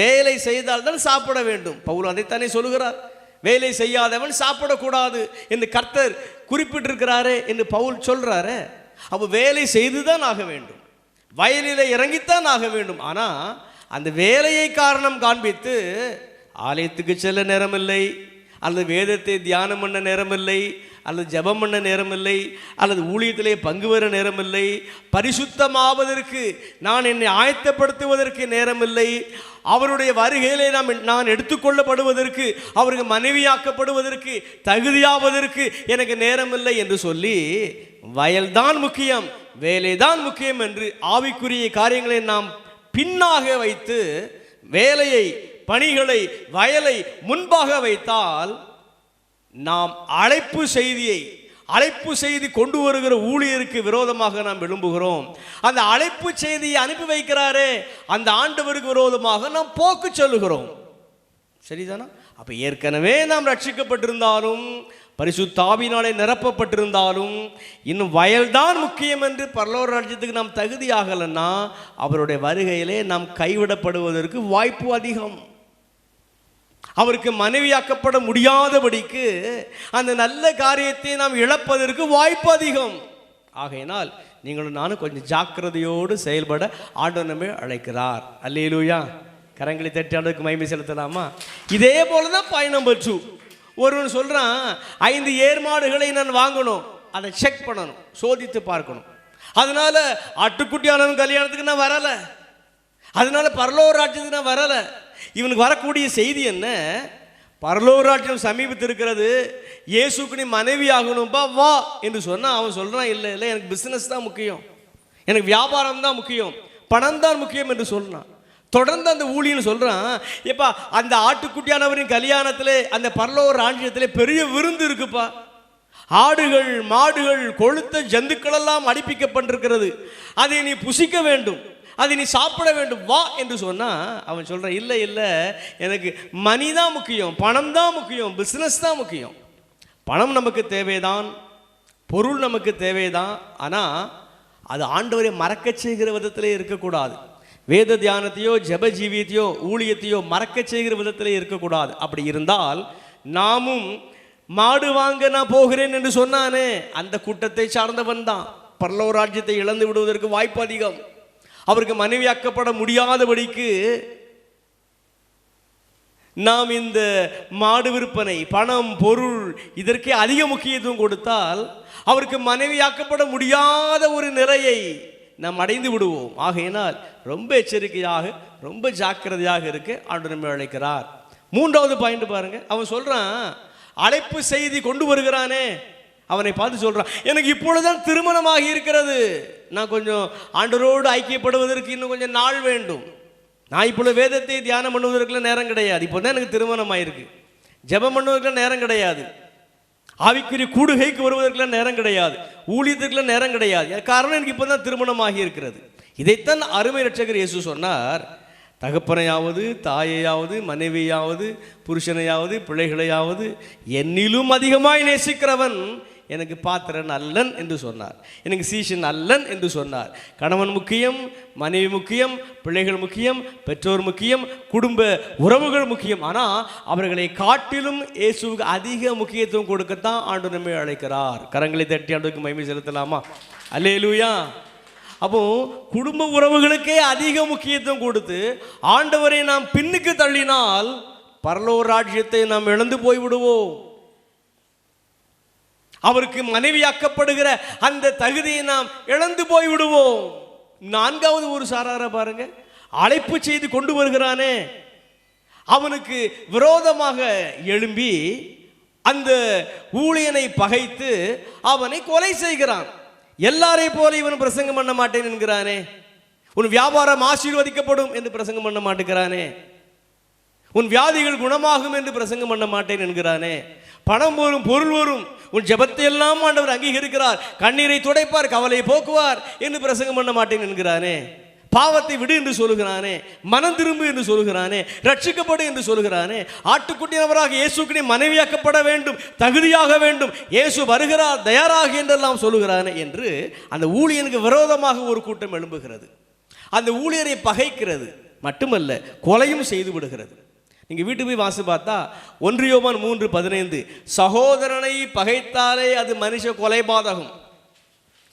வேலை செய்தால் தான் சாப்பிட வேண்டும். பவுல் அதைத்தானே சொல்லுகிறார். வேலை செய்யாதவன் சாப்பிடக்கூடாது என்று கர்த்தர் குறிப்பிட்டிருக்கிறாரே என்று பவுல் சொல்றாரு. அப்போ வேலை செய்துதான் ஆக வேண்டும், வயலில் இறங்கித்தான் ஆக வேண்டும். ஆனால் அந்த வேலையை காரணம் காண்பித்து ஆலயத்துக்கு செல்ல நேரமில்லை, அல்லது வேதத்தை தியானம் பண்ண நேரமில்லை, அல்லது ஜெபம் பண்ண நேரமில்லை, அல்லது ஊழியத்திலே பங்கு பெற நேரமில்லை, பரிசுத்தமாவதற்கு நான் என்னை ஆயத்தப்படுத்துவதற்கு நேரமில்லை, அவருடைய வருகையிலே நான் எடுத்துக்கொள்ளப்படுவதற்கு, அவருக்கு மனைவியாக்கப்படுவதற்கு, தகுதியாவதற்கு எனக்கு நேரமில்லை என்று சொல்லி வயல்தான் முக்கியம், வேலைதான் முக்கியம் என்று ஆவிக்குரிய காரியங்களை நாம் பின்னாக வைத்து வேலையை, பணிகளை, வயலை முன்பாக வைத்தால் நாம் அழைப்பு செய்தி கொண்டு வருகிற ஊழியருக்கு விரோதமாக நாம் எழும்புகிறோம். அந்த அழைப்பு செய்தியை அனுப்பி வைக்கிறாரே அந்த ஆண்டவருக்கு விரோதமாக நாம் போக்கு சொல்லுகிறோம். சரிதானா? அப்ப ஏற்கனவே நாம் ரட்சிக்கப்பட்டிருந்தாலும், பரிசுத்த ஆவியினாலே நிரப்பப்பட்டிருந்தாலும், இன்னும் வயல்தான் முக்கியம் என்று பரலோக ராஜ்யத்துக்கு நாம் தகுதியாகலைன்னா அவருடைய வருகையிலே நாம் கைவிடப்படுவதற்கு வாய்ப்பு அதிகம். அவருக்கு மனைவியாக்கப்பட முடியாதபடிக்கு அந்த நல்ல காரியத்தை நாம் இழப்பதற்கு வாய்ப்பு அதிகம். ஆகையினால் நீங்களும் நானும் கொஞ்சம் ஜாக்கிரதையோடு செயல்பட ஆண்டவர் நம்மை அழைக்கிறார். அல்லேலூயா. கரங்களை தட்டி ஆண்டவருக்கு மகிமை செலுத்தலாமா? இதே போலதான் பாயிண்ட் நம்பர் 2. ஒருவன் சொல்றான், 5 ஏர் மாடுகளை நான் வாங்கணும், அதை செக் பண்ணணும், சோதித்து பார்க்கணும். அதனால ஆட்டுக்குட்டியானவன் கல்யாணத்துக்கு நான் வரல, அதனால பரலோக ராஜ்யத்துக்கு நான் வரல. இவனுக்கு வரக்கூடிய செய்தி என்ன? பரலோக ராஜ்யம் சமீபத்தில் இருக்கிறது, இயேசுக்கு நீ மனைவி ஆகணும்பா வா என்று சொன்னா அவன் சொல்றான், இல்லை இல்லை எனக்கு பிசினஸ் தான் முக்கியம், எனக்கு வியாபாரம் தான் முக்கியம், பணம் தான் முக்கியம் என்று சொல்றான். தொடர்ந்து அந்த ஊழியன்னு சொல்றான், எப்பா அந்த ஆட்டுக்குட்டியானவரின் கல்யாணத்திலே, அந்த பரலோக ராஜ்யத்திலே பெரிய விருந்து இருக்குப்பா, ஆடுகள் மாடுகள் கொழுத்த ஜந்துக்கள் எல்லாம் அடிப்பிக்கப்பட்டிருக்கிறது, அதை நீ புசிக்க வேண்டும், அதை நீ சாப்பிட வேண்டும், வா என்று சொன்னா அவன் சொல்றான், இல்லை இல்லை எனக்கு மணி தான் முக்கியம், பணம் தான் முக்கியம், பிஸ்னஸ் தான் முக்கியம். பணம் நமக்கு தேவைதான், பொருள் நமக்கு தேவைதான், ஆனால் அது ஆண்டவரை மறக்க செய்கிற விதத்திலே இருக்கக்கூடாது. வேத தியானத்தையோ ஜெப ஜீவியத்தையோ ஊழியத்தையோ மறக்க செய்கிற விதத்திலே இருக்கக்கூடாது. அப்படி இருந்தால் நாமும் மாடு வாங்க நான் போகிறேன் என்று சொன்னானே அந்த கூட்டத்தை சார்ந்தவன் தான். பரலோக ராஜ்யத்தை இழந்து விடுவதற்கு வாய்ப்பு அதிகம். அவருக்கு மனைவியாக்கப்பட முடியாதபடிக்கு நாம் இந்த மாடு விற்பனை, பணம், பொருள் இதற்கே அதிக முக்கியத்துவம் கொடுத்தால் அவருக்கு மனைவியாக்கப்பட முடியாத ஒரு நிறையை நாம் அடைந்து விடுவோம். ஆகையினால் ரொம்ப எச்சரிக்கையாக, ரொம்ப ஜாக்கிரதையாக இருக்க ஆண்டவர் நம்மை அழைக்கிறார். 3வது பாயிண்ட் பாருங்க. அவன் சொல்றான், அழைப்பு செய்தி கொண்டு வருகிறானே அவனை பார்த்து சொல்றான், எனக்கு இப்பொழுதுதான் திருமணமாகி இருக்கிறது, நான் கொஞ்சம் ஆண்டவரோடு ஐக்கியப்படுவதற்கு இன்னும் கொஞ்சம் நாள் வேண்டும், நான் இப்பொழுது வேதத்தை தியானம் பண்ணுவதற்குள்ள நேரம் கிடையாது, இப்போ தான் எனக்கு திருமணம் ஆயிருக்கு, ஜெபம் பண்ணுவதற்குள்ள நேரம் கிடையாது, ஆவிக்குரிய கூடுகைக்கு வருவதற்குள்ள நேரம் கிடையாது, ஊழியத்திற்குள்ள நேரம் கிடையாது, காரணம் எனக்கு இப்போ தான் திருமணம் ஆகி இருக்கிறது. இதைத்தான் அருமை இரட்சகர் இயேசு சொன்னார், தகப்பனையாவது தாயையாவது மனைவியாவது புருஷனையாவது பிள்ளைகளையாவது என்னிலும் அதிகமாய் நேசிக்கிறவன் எனக்கு பாத்திரன் அல்லன் என்று சொன்னார், எனக்கு சீஷன் அல்லன் என்று சொன்னார். கணவன் முக்கியம், மனைவி முக்கியம், பிள்ளைகள் முக்கியம், பெற்றோர் முக்கியம், குடும்ப உறவுகள் முக்கியம். ஆனால் அவர்களை காட்டிலும் இயேசுவுக்கு அதிக முக்கியத்துவம் கொடுக்கத்தான் ஆண்டவர் நம்மை அழைக்கிறார். கரங்களை தட்டி ஆண்டவருக்கு மகிமை செலுத்தலாமா? அல்லேலூயா. அப்போ குடும்ப உறவுகளுக்கே அதிக முக்கியத்துவம் கொடுத்து ஆண்டவரை நாம் பின்னுக்கு தள்ளினால் பரலோக ராஜ்யத்தை நாம் இழந்து போய்விடுவோம். அவருக்கு மனைவியாக்கப்படுகிற அந்த தகுதியை நாம் இழந்து போய்விடுவோம். 4வது ஒரு சாரார பாருங்க, அழைப்பு செய்து கொண்டு வருகிறானே அவனுக்கு விரோதமாக எழும்பி அந்த ஊழியனை பகைத்து அவனை கொலை செய்கிறான். எல்லாரை போல இவன் பிரசங்கம் பண்ண மாட்டேன் என்கிறானே, உன் வியாபாரம் ஆசீர்வதிக்கப்படும் என்று பிரசங்கம் பண்ண மாட்டேங்கிறானே, உன் வியாதிகள் குணமாகும் என்று பிரசங்கம் பண்ண மாட்டேன் என்கிறானே, பணம் வரும் பொருள் வரும், உன் ஜெபத்தை எல்லாம் ஆண்டவர் அங்கீகரிக்கிறார், கண்ணீரை துடைப்பார், கவலையை போக்குவார் என்று பிரசங்கம் பண்ண மாட்டேன் என்கிறானே, பாவத்தை விடு என்று சொல்லுகிறானே, மனம் திரும்பு என்று சொல்லுகிறானே, ரட்சிக்கப்படு என்று சொல்லுகிறானே, ஆட்டுக்குட்டியவராக இயேசுக்கு மனைவியாக்கப்பட வேண்டும், தகுதியாக வேண்டும், இயேசு வருகிறார் தயாராக என்றெல்லாம் சொல்லுகிறானே என்று அந்த ஊழியனுக்கு விரோதமாக ஒரு கூட்டம் எழும்புகிறது. அந்த ஊழியரை பகைக்கிறது மட்டுமல்ல, கொலையும் செய்து விடுகிறது. நீங்கள் வீட்டுக்கு போய் வாசி பார்த்தா 1 யோவான் 3:15 சகோதரனை பகைத்தாலே அது மனுஷ கொலைபாதகம்.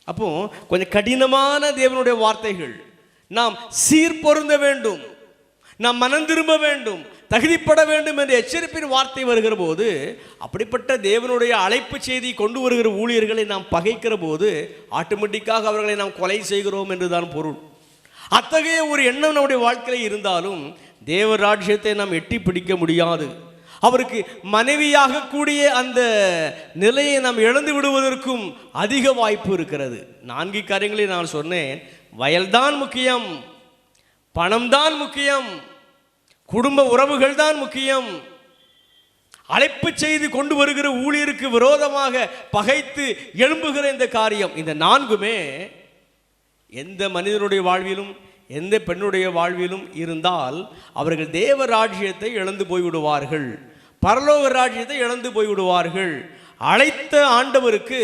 அப்போ கொஞ்சம் கடினமான தேவனுடைய வார்த்தைகள். நாம் சீர்பொருந்த வேண்டும், நாம் மனம் திரும்ப வேண்டும், தகுதிப்பட வேண்டும் என்ற எச்சரிப்பின் வார்த்தை வருகிற போது, அப்படிப்பட்ட தேவனுடைய அழைப்பு செய்தி கொண்டு வருகிற ஊழியர்களை நாம் பகைக்கிற போது ஆட்டோமேட்டிக்காக அவர்களை நாம் கொலை செய்கிறோம் என்றுதான் பொருள். அத்தகைய ஒரு எண்ணம் நம்முடைய வாழ்க்கையில் இருந்தாலும் தேவ ராஜ்யத்தை நாம் எட்டி பிடிக்க முடியாது. அவருக்கு மனைவியாக கூடிய அந்த நிலையை நாம் இழந்து விடுவதற்கும் அதிக வாய்ப்பு இருக்கிறது. 4 காரியங்களை நான் சொன்னேன். வயல்தான் முக்கியம், பணம்தான் முக்கியம், குடும்ப உறவுகள் தான் முக்கியம். அழைப்பு செய்து கொண்டு வருகிற ஊழியருக்கு விரோதமாக பகைத்து எழும்புகிற இந்த காரியம், இந்த 4மே எந்த மனிதனுடைய வாழ்விலும் எந்த பெண்ணுடைய வாழ்விலும் இருந்தால் அவர்கள் தேவ ராஜ்யத்தை இழந்து போய்விடுவார்கள், பரலோக ராஜ்யத்தை இழந்து போய்விடுவார்கள். அழைத்த ஆண்டவருக்கு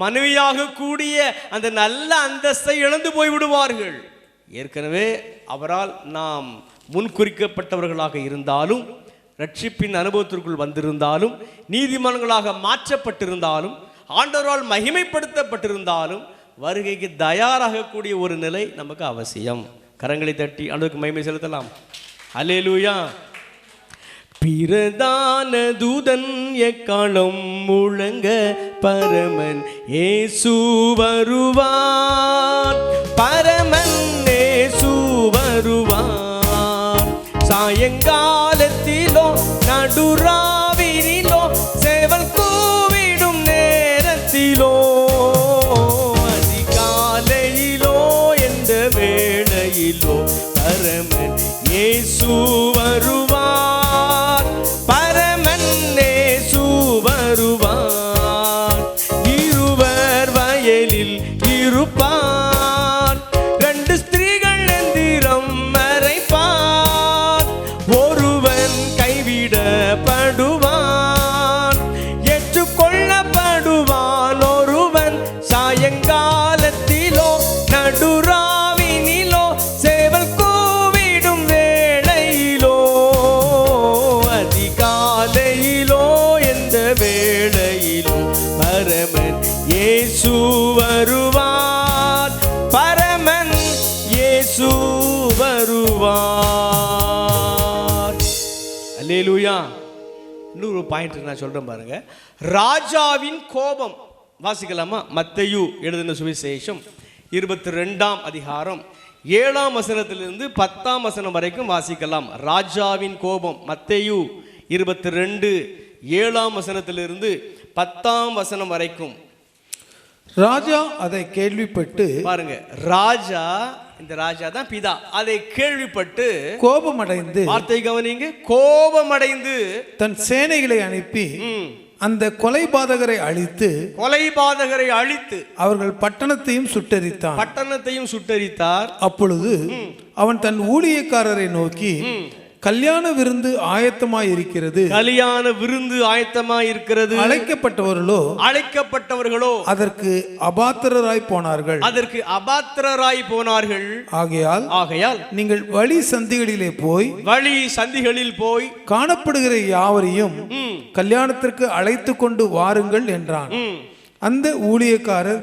மனைவியாக கூடிய அந்த நல்ல அந்தஸ்தை இழந்து போய்விடுவார்கள். ஏற்கனவே அவரால் நாம் முன்குறிக்கப்பட்டவர்களாக இருந்தாலும், ரட்சிப்பின் அனுபவத்திற்குள் வந்திருந்தாலும், நீதிமான்களாக மாற்றப்பட்டிருந்தாலும், ஆண்டவரால் மகிமைப்படுத்தப்பட்டிருந்தாலும் வருகைக்கு தயாராகக்கூடிய ஒரு நிலை நமக்கு அவசியம். கரங்களை தட்டி ஆண்டவருக்கு மகிமை செலுத்தலாம். அல்லேலூயா. பிரதான தூதன் எக்காலம் முழங்க பரமன் இயேசு வருவார், பரமன் இயேசு வருவார். சாயங்காலத்திலோ நடுராவினிலோ சேவல் கூவிடும் நேரத்திலோ அதிகாலையிலோ எந்த வேளையிலோ பரமன் இயேசு வருவார், பரமன் இயேசு வருவார். இருவர் வயலில் இருப்பார், 2 ஸ்திரீகள் எந்திரம் மறைப்பார். ஒருவன் கைவிடப்படுவான், ஏற்றுக்கொள்ளப்படுவான். ஒருவன் சாயங்காலத்திலோ நடுராவினிலோ சேவல் கூவிடும் வேளையிலோ அதிகாலையிலோ எந்த வேளையிலோ பரமன் இயேசு வருவார், பரமன் இயேசு வருவார். அல்லேலூயா. இன்னொரு பாயிண்ட் நான் சொல்றேன் பாருங்க. ராஜாவின் கோபம் வாசிக்கலாமா? மத்தேயு எழுதின சுவிசேஷம் 22ஆம் அதிகாரம் 7ஆம் வசனத்திலிருந்து 10ஆம் வசனம் வரைக்கும் வாசிக்கலாம். ராஜாவின் கோபம் மத்தேயு 22 7ஆம் வசனத்திலிருந்து 10ஆம் வசனம் வரைக்கும். ராஜா அதை கேள்விப்பட்டு, பாருங்க, ராஜா, இந்த ராஜா தான் பிதா, அதை கேள்விப்பட்டு கோபமடைந்து, வார்த்தை கவனிங்க, கோபமடைந்து தன் சேனைகளை அனுப்பி அந்த கொலைபாதகரை அழித்து அவர்கள் பட்டணத்தையும் சுட்டெரித்தார். அப்பொழுது அவன் தன் ஊழியக்காரரை நோக்கி, கல்யாண விருந்து ஆயத்தமாயிருக்கிறது, அழைக்கப்பட்டவர்களோ அதற்கு அபாத்திரராய் போனார்கள். ஆகையால் நீங்கள் வழி சந்திகளில் போய் காணப்படுகிற யாவரையும் கல்யாணத்திற்கு அழைத்து கொண்டு வாருங்கள் என்றான். அந்த ஊழியக்காரர்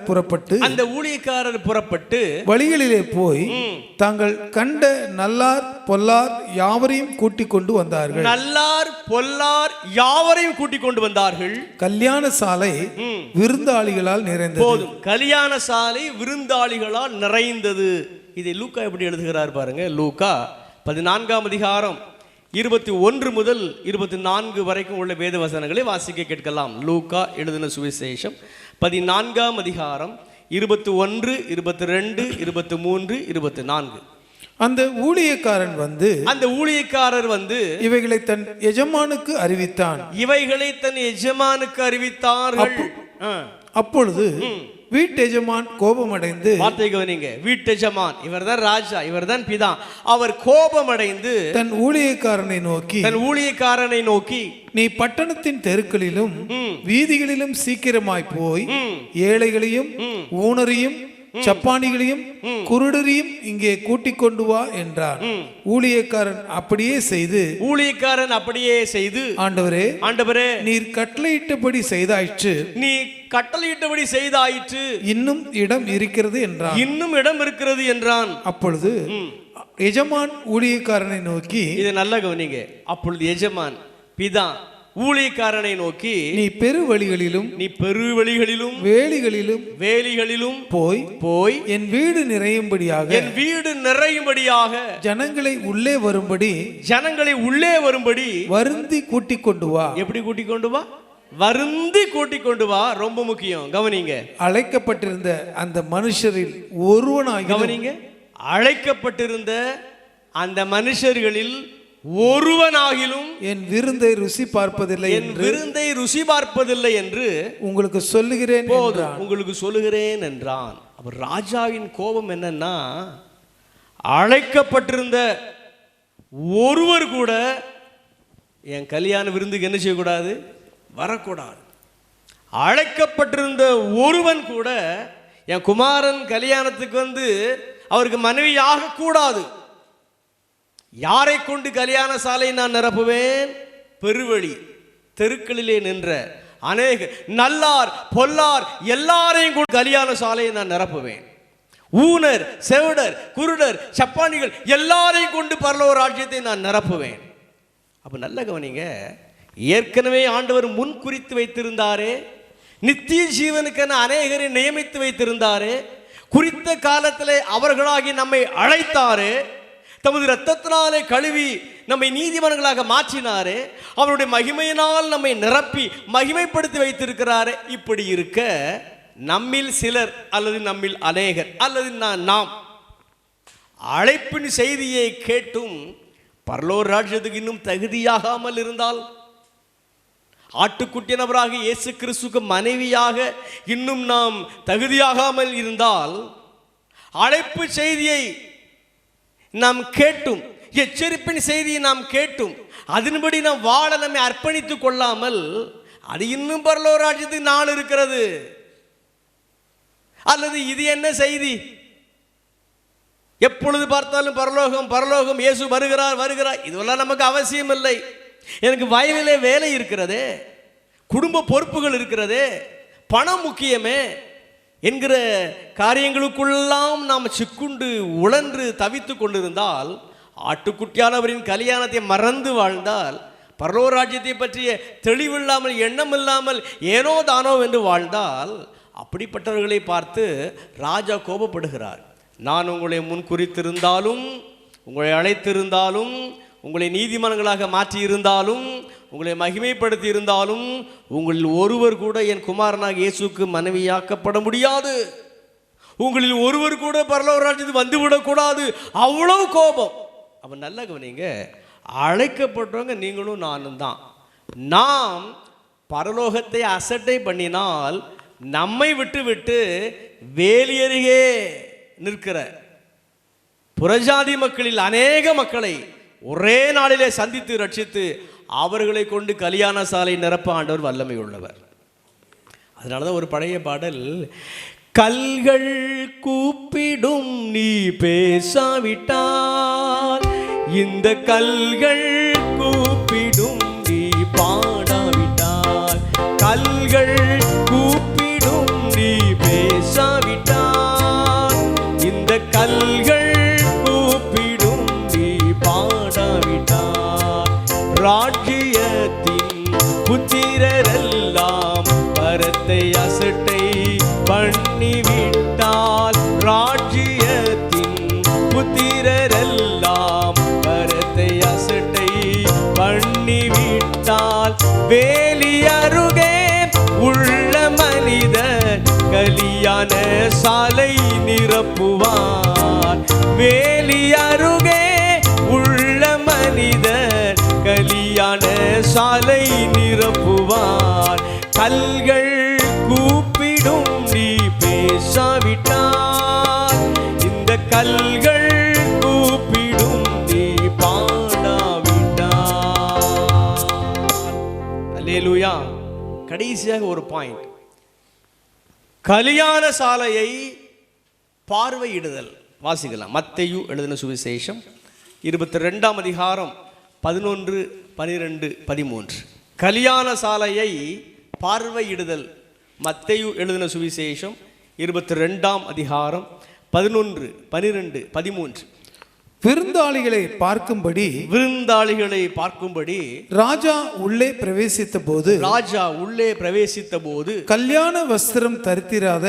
புறப்பட்டு வழிகளிலே போய் தாங்கள் கண்ட நல்லார் பொல்லார் யாவரையும் கூட்டிக் கொண்டு வந்தார்கள். கல்யாண சாலை விருந்தாளிகளால் நிறைந்தது. இதை லூக்கா எப்படி எழுதுகிறார் பாருங்க. லூக்கா 14ஆம் அதிகாரம் 21 முதல் 24 வரைக்கும் உள்ள வேத வசனங்களை வாசிக்க கேட்கலாம். லூக்கா எழுதின சுவிசேஷம் 14ஆம் அதிகாரம் 21, 22, 23, 24. அந்த ஊழியக்காரர் வந்து இவைகளை தன் எஜமானுக்கு அறிவித்தார்கள். அப்பொழுது வீட்டெஜமான் கோபமடைந்து, வார்த்தை கவனிங்க, வீட்டெஜமான் இவர்தான் ராஜா, இவர்தான் பிதா. அவர் கோபமடைந்து தன் ஊழியக்காரனை நோக்கி நீ பட்டணத்தின் தெருக்களிலும் வீதிகளிலும் சீக்கிரமாய் போய் ஏழைகளையும் ஊனரையும் சப்பானிகளையும் குருடரையும் இங்கே கூட்டிக் கொண்டு வா என்றார். ஊழியக்காரன் அப்படியே செய்து ஆண்டவரே நீர் கட்டளையிட்டபடி செய்தாயிற்று, இன்னும் இடம் இருக்கிறது என்றான். அப்பொழுது எஜமான் ஊழியக்காரனை நோக்கி, இது நல்ல கவனிங்க, அப்பொழுது எஜமான் பிதா ஊழியக்காரனை நோக்கி, நீ பெருவழிகளிலும் வேலிகளிலும் போய் என் வீடு நிறையும்படியாக ஜனங்களை உள்ளே வரும்படி வருந்தி கூட்டிக் கொண்டு வா. எப்படி கூட்டிக் கொண்டு வா? வருந்தி கூட்டிக் கொண்டு வா. ரொம்ப முக்கியம், கவனிங்க. அழைக்கப்பட்டிருந்த அந்த மனுஷரில் ஒருவனாக, கவனிங்க, அழைக்கப்பட்டிருந்த அந்த மனுஷர்களில் ஒருவனாகிலும் என் விருந்தை ருசி பார்ப்பதில்லை என்று உங்களுக்கு சொல்லுகிறேன் என்றான். அப்ப ராஜாவின் கோபம் என்னன்னா, அழைக்கப்பட்டிருந்த ஒருவர் கூட என் கல்யாண விருந்துக்கு என்ன செய்யக்கூடாது? வரக்கூடாது. அழைக்கப்பட்டிருந்த ஒருவன் கூட என் குமாரன் கல்யாணத்துக்கு வந்து அவருக்கு மனைவி ஆகக்கூடாது. யாரை கொண்டு கல்யாண சாலை நான் நிரப்புவேன்? பெருவழி தெருக்களிலே நின்ற அநேக நல்லார் பொல்லார் எல்லாரையும் கொண்டு கல்யாண சாலையை நான் நிரப்புவேன். ஊனர் செவிடர் குருடர் சப்பானிகள் எல்லாரையும் கொண்டு பரலோக ராஜ்யத்தை நான் நிரப்புவேன். அப்ப நல்ல கவனிங்க, ஏற்கனவே ஆண்டவர் முன் குறித்து வைத்திருந்தாரே, நித்திய ஜீவனுக்கென அநேகரை நியமித்து வைத்திருந்தாரே, குறித்த காலத்திலே அவர்களாகி நம்மை அழைத்தாரே, தமது இரத்தத்தினாலே கழுவி நம்மை நீதிமான்களாக மாற்றினாரே, அவருடைய மகிமையினால் நம்மை நிரப்பி மகிமைப்படுத்தி வைத்திருக்கிறாரே. இப்படி இருக்க நம்மில் சிலர் அல்லது நம்மில் அநேகர் அல்லது நாம் அழைப்பின் செய்தியை கேட்டும் பரலோக ராஜ்யத்துக்கு இன்னும் தகுதியாகாமல் இருந்தால், ஆட்டுக்குட்டி நபராக இயேசு கிறிஸ்துவுக்கு மனைவியாக இன்னும் நாம் தகுதியாகாமல் இருந்தால், அழைப்பு செய்தியை நாம் கேட்டும் எச்சரிப்பின் செய்தியை நாம் கேட்டும் அதன்படி நாம் வாழ நம்மை அர்ப்பணித்துக் கொள்ளாமல், அது இன்னும் பரலோக ராஜ்யத்துக்கு நாள் இருக்கிறது, அல்லது இது என்ன செய்தி, எப்பொழுது பார்த்தாலும் பரலோகம் பரலோகம், இயேசு வருகிறார், இதெல்லாம் நமக்கு அவசியம் இல்லை. எனக்கு வயலிலே வேலை இருக்கிறதே, குடும்ப பொறுப்புகள் இருக்கிறதே, பணம் முக்கியமே என்கிற காரியங்களுக்குள்ளாம் நாம் சிக்குண்டு உழன்று தவித்து கொண்டிருந்தால், ஆட்டுக்குட்டியானவரின் கல்யாணத்தை மறந்து வாழ்ந்தால், பரலோக ராஜ்யத்தை பற்றிய தெளிவில்லாமல் எண்ணம் இல்லாமல் ஏனோ தானோ என்று வாழ்ந்தால், அப்படிப்பட்டவர்களை பார்த்து ராஜா கோபப்படுகிறார். நான் உங்களை முன் குறித்திருந்தாலும், உங்களை அழைத்திருந்தாலும், உங்களை நீதிமான்களாக மாற்றியிருந்தாலும், உங்களை மகிமைப்படுத்தி இருந்தாலும், உங்களில் ஒருவர் கூட என் குமாரனாக இயேசுக்கு மனைவியாக்கப்பட முடியாது. உங்களில் ஒருவர் கூட பரலோக ராஜ்யத்துக்கு வந்துவிடக்கூடாது. அவ்வளவு கோபம். அப்ப நல்ல கவனிங்க, அழைக்கப்பட்டவங்க நீங்களும் நானும் தான். நாம் பரலோகத்தை அசட்டை பண்ணினால், நம்மை விட்டு வேலியருகே நிற்கிற புறஜாதி மக்களில் அநேக மக்களை ஒரே நாளிலே சந்தித்து ரட்சித்து அவர்களை கொண்டு கல்யாண சாலை நிரப்ப ஆண்டவர் வல்லமை உள்ளவர். அதனாலதான் ஒரு பழைய பாடல், கல்கள் கூப்பிடும் நீ பேசாவிட்டால், இந்த கல்கள் கூப்பிடும் நீ பாடாவிட்டால், கல்கள் கூப்பிடும் நீ பேசாவிட்டால், இந்த கல்கள் கூப்பிடும் நீ பாடாவிட்டால், ராஜ்யத்தின் புத்திரரெல்லாம் பரத்தை அசட்டை பண்ணிவிட்டால், ராஜ்யத்தின் புத்திரரெல்லாம் பரத்தை அசட்டை பண்ணிவிட்டால், வேலி அருகே உள்ள மனிதர் கல்யாண சாலை நிரப்புவார், வேலி அருகே உள்ள மனிதர் கல்யாண சாலை நிரப்புவார், கல்கள் கூப்பிடும் நீ அல்லேலூயா. கடைசியாக ஒரு பாயிண்ட், கல்யாண சாலையை பார்வையிடுதல். வாசிக்கலாம். மத்தேயு எழுதின சுவிசேஷம் 22ஆம் அதிகாரம் 11, 12, 13. கல்யாண சாலையை பார்வையிடுதல். மத்தேயு எழுதின சுவிசேஷம் 22ஆம் அதிகாரம் 11, 12, 13. விருந்தாளிகளை பார்க்கும்படி ராஜா உள்ளே பிரவேசித்த போது கல்யாண வஸ்திரம் தரித்திராத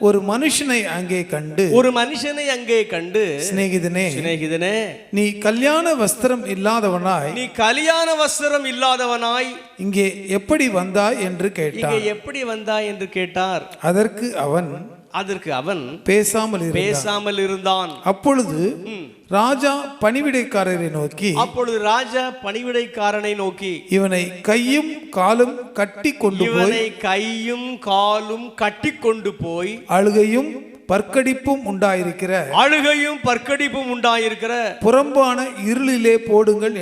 ஒரு மனுஷனை அங்கே கண்டு சிநேகிதனே, நீ கல்யாண வஸ்திரம் இல்லாதவனாய் இங்கே எப்படி வந்தாய் என்று கேட்டார். அதற்கு அவன் பேசாமல் இருந்தான். அப்பொழுது ராஜா பணிவிடைக்காரனை நோக்கி இவனை கையும் காலும் கட்டி கொண்டு போய் அழுகையும் பற்கடிப்பும் உண்டாயிருக்கிற புறம்பான இருளிலே போடுங்கள்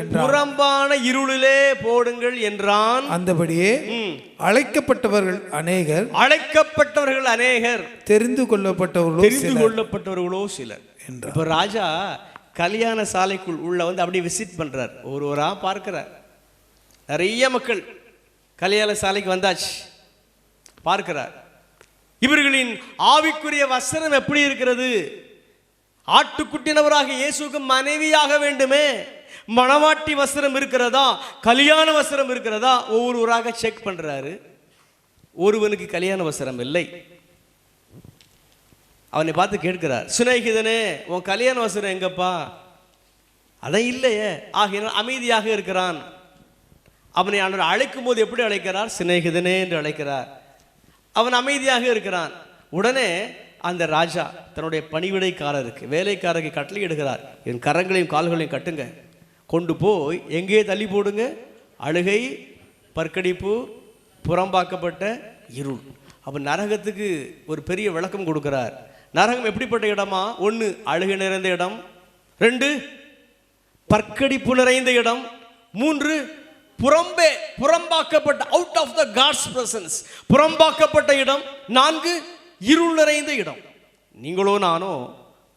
என்றான். அந்தபடியே அழைக்கப்பட்டவர்கள் அநேகர் தெரிந்து கொள்ளப்பட்டவர்களோ சிலர் என்றார். இப்ப ராஜா கல்யாண சாலைக்குள் உள்ள வந்து அப்படியே விசிட் பண்றார், ஒருவரா பார்க்கிறார். நிறைய மக்கள் கல்யாண சாலைக்கு வந்தாச்சு, பார்க்கிறார். இவர்களின் ஆவிக்குரிய வஸ்திரம் எப்படி இருக்கிறது? ஆட்டுக்குட்டினவராக இயேசுக்கு மனைவியாக வேண்டுமே, மணவாட்டி வஸ்திரம் இருக்கிறதா, கல்யாண வஸ்திரம் இருக்கிறதா? ஒவ்வொருவராக செக் பண்றாரு. ஒருவனுக்கு கல்யாண வஸ்திரம் இல்லை. அவனை பார்த்து கேட்கிறார், சிநேகிதனே, உன் கல்யாண வஸ்திரம் எங்கப்பா? அதான் இல்லையே. ஆகையினால் அமைதியாக இருக்கிறான். அவனை அவர் அழைக்கும் போது எப்படி அழைக்கிறார்? சிநேகிதனே என்று அழைக்கிறார். அவன் அமைதியாக இருக்கிறான். உடனே அந்த ராஜா தன்னுடைய பணிவிடைக்காரருக்கு, வேலைக்காரருக்கு கட்டளை இடுகிறார், என் கரங்களையும் கால்களையும் கட்டுங்க, கொண்டு போய் எங்கே தள்ளி போடுங்க? அழுகை, பற்கடிப்பு, புறம்பாக்கப்பட்ட இருள். அப்போ நரகத்துக்கு ஒரு பெரிய விளக்கம் கொடுக்கிறார். நரகம் எப்படிப்பட்ட இடமா? 1 அழுகை நிறைந்த இடம், 2 பற்கடிப்பு நிறைந்த இடம், 3 புறம்பாக்கப்பட்ட out of the God's presence, புறம்பாக்கப்பட்ட இடம், 4 இருள் நிறைந்த இடம். நீங்களோ நானோ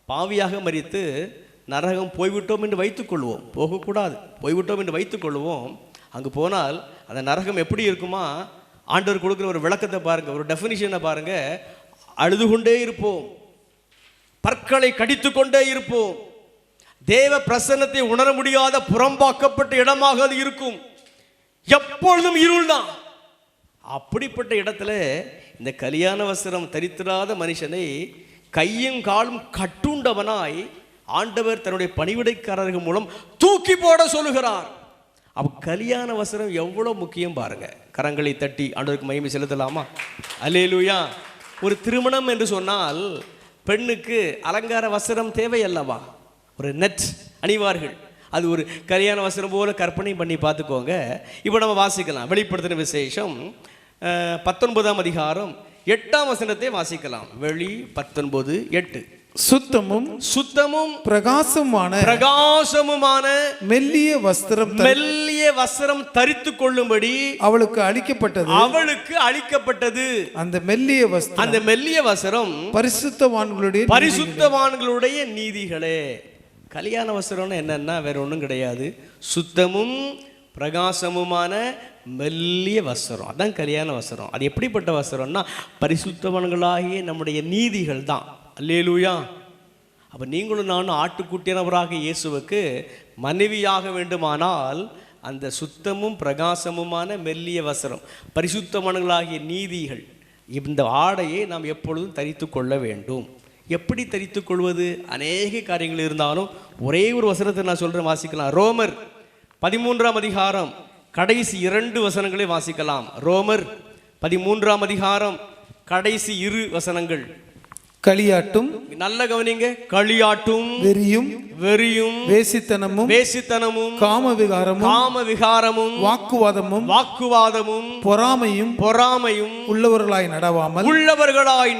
பாவியாக மரித்து நரகம் போய்விட்டோம் என்று வைத்துக்கொள்வோம். போகக்கூடாது, போய்விட்டோம் என்று வைத்துக்கொள்வோம். அங்கு போனால் அந்த நரகம் எப்படி இருக்குமா? ஆண்டவர் கொடுக்குற ஒரு விளக்கத்தை பாருங்க, ஒரு டெஃபினிஷனை பாருங்க. அழுது கொண்டே இருப்போம், பற்களை கடித்து கொண்டே இருப்போம், தேவ பிரசன்னத்தை உணர முடியாத புறம்பாக்கப்பட்ட இடமாக அது இருக்கும். எப்பொழுதும் இருள் தான். அப்படிப்பட்ட இடத்துல இந்த கல்யாண வஸ்திரம் தரித்திராத மனுஷனை கையும் காலும் கட்டுண்டவனாய் ஆண்டவர் தன்னுடைய பணிவிடைக்காரர்கள் மூலம் தூக்கி போட சொல்லுகிறார். அப்ப கல்யாண வஸ்திரம் எவ்வளவு முக்கியம் பாருங்க. கரங்களை தட்டி ஆண்டவருக்கு மகிமை செலுத்தலாமா? அல்லேலூயா. ஒரு திருமணம் என்று சொன்னால் பெண்ணுக்கு அலங்கார வஸ்திரம் தேவை அல்லவா? ஒரு நெட் அணிவார்கள். அது ஒரு கல்யாண வஸ்திரம் போல கற்பனை பண்ணி பார்த்துக்கோங்க. இப்போ நம்ம வாசிக்கலாம். வெளிப்படுத்தின விசேஷம் 19ஆம் அதிகாரம் 8ஆம் வசனத்தை வாசிக்கலாம். வெளி 19:8. சுத்தமும் பிரகாசமுமான மெல்லிய வஸ்திரம் தரித்து கொள்ளும்படி அவளுக்கு அளிக்கப்பட்டது. அந்த மெல்லிய வஸ்திரம் பரிசுத்தவான்களுடைய நீதிகளே. கல்யாண வஸ்திரம்னு என்னன்னா வேற ஒன்றும் கிடையாது, சுத்தமும் பிரகாசமுமான மெல்லிய வஸ்திரம். அதான் கல்யாண வஸ்திரம். அது எப்படிப்பட்ட வஸ்திரம்னா பரிசுத்தவான்களாகிய நம்முடைய நீதிகள் தான். அல்லேலூயா. அப்போ நீங்களும் நானும் ஆட்டுக்குட்டினவராக இயேசுவுக்கு மனைவியாக வேண்டுமானால் அந்த சுத்தமும் பிரகாசமுமான மெல்லிய வஸ்திரம், பரிசுத்தவான்களாகிய நீதிகள், இந்த ஆடையை நாம் எப்பொழுதும் தரித்து கொள்ள வேண்டும். எப்படி தரித்து கொள்வது? அநேக காரியங்கள் இருந்தாலும் ஒரே ஒரு வசனத்தை நான் சொல்கிறேன், வாசிக்கலாம். ரோமர் 13ஆம் அதிகாரம் கடைசி 2 வசனங்களை வாசிக்கலாம். ரோமர் 13ஆம் அதிகாரம் கடைசி 2 வசனங்கள். களியாட்டும், நல்ல கவனிங்க, களியாட்டும், வெறியும், வேசித்தனமும், காமவிகாரமும், வாக்குவாதமும், பொறாமையும் உள்ளவர்களாய்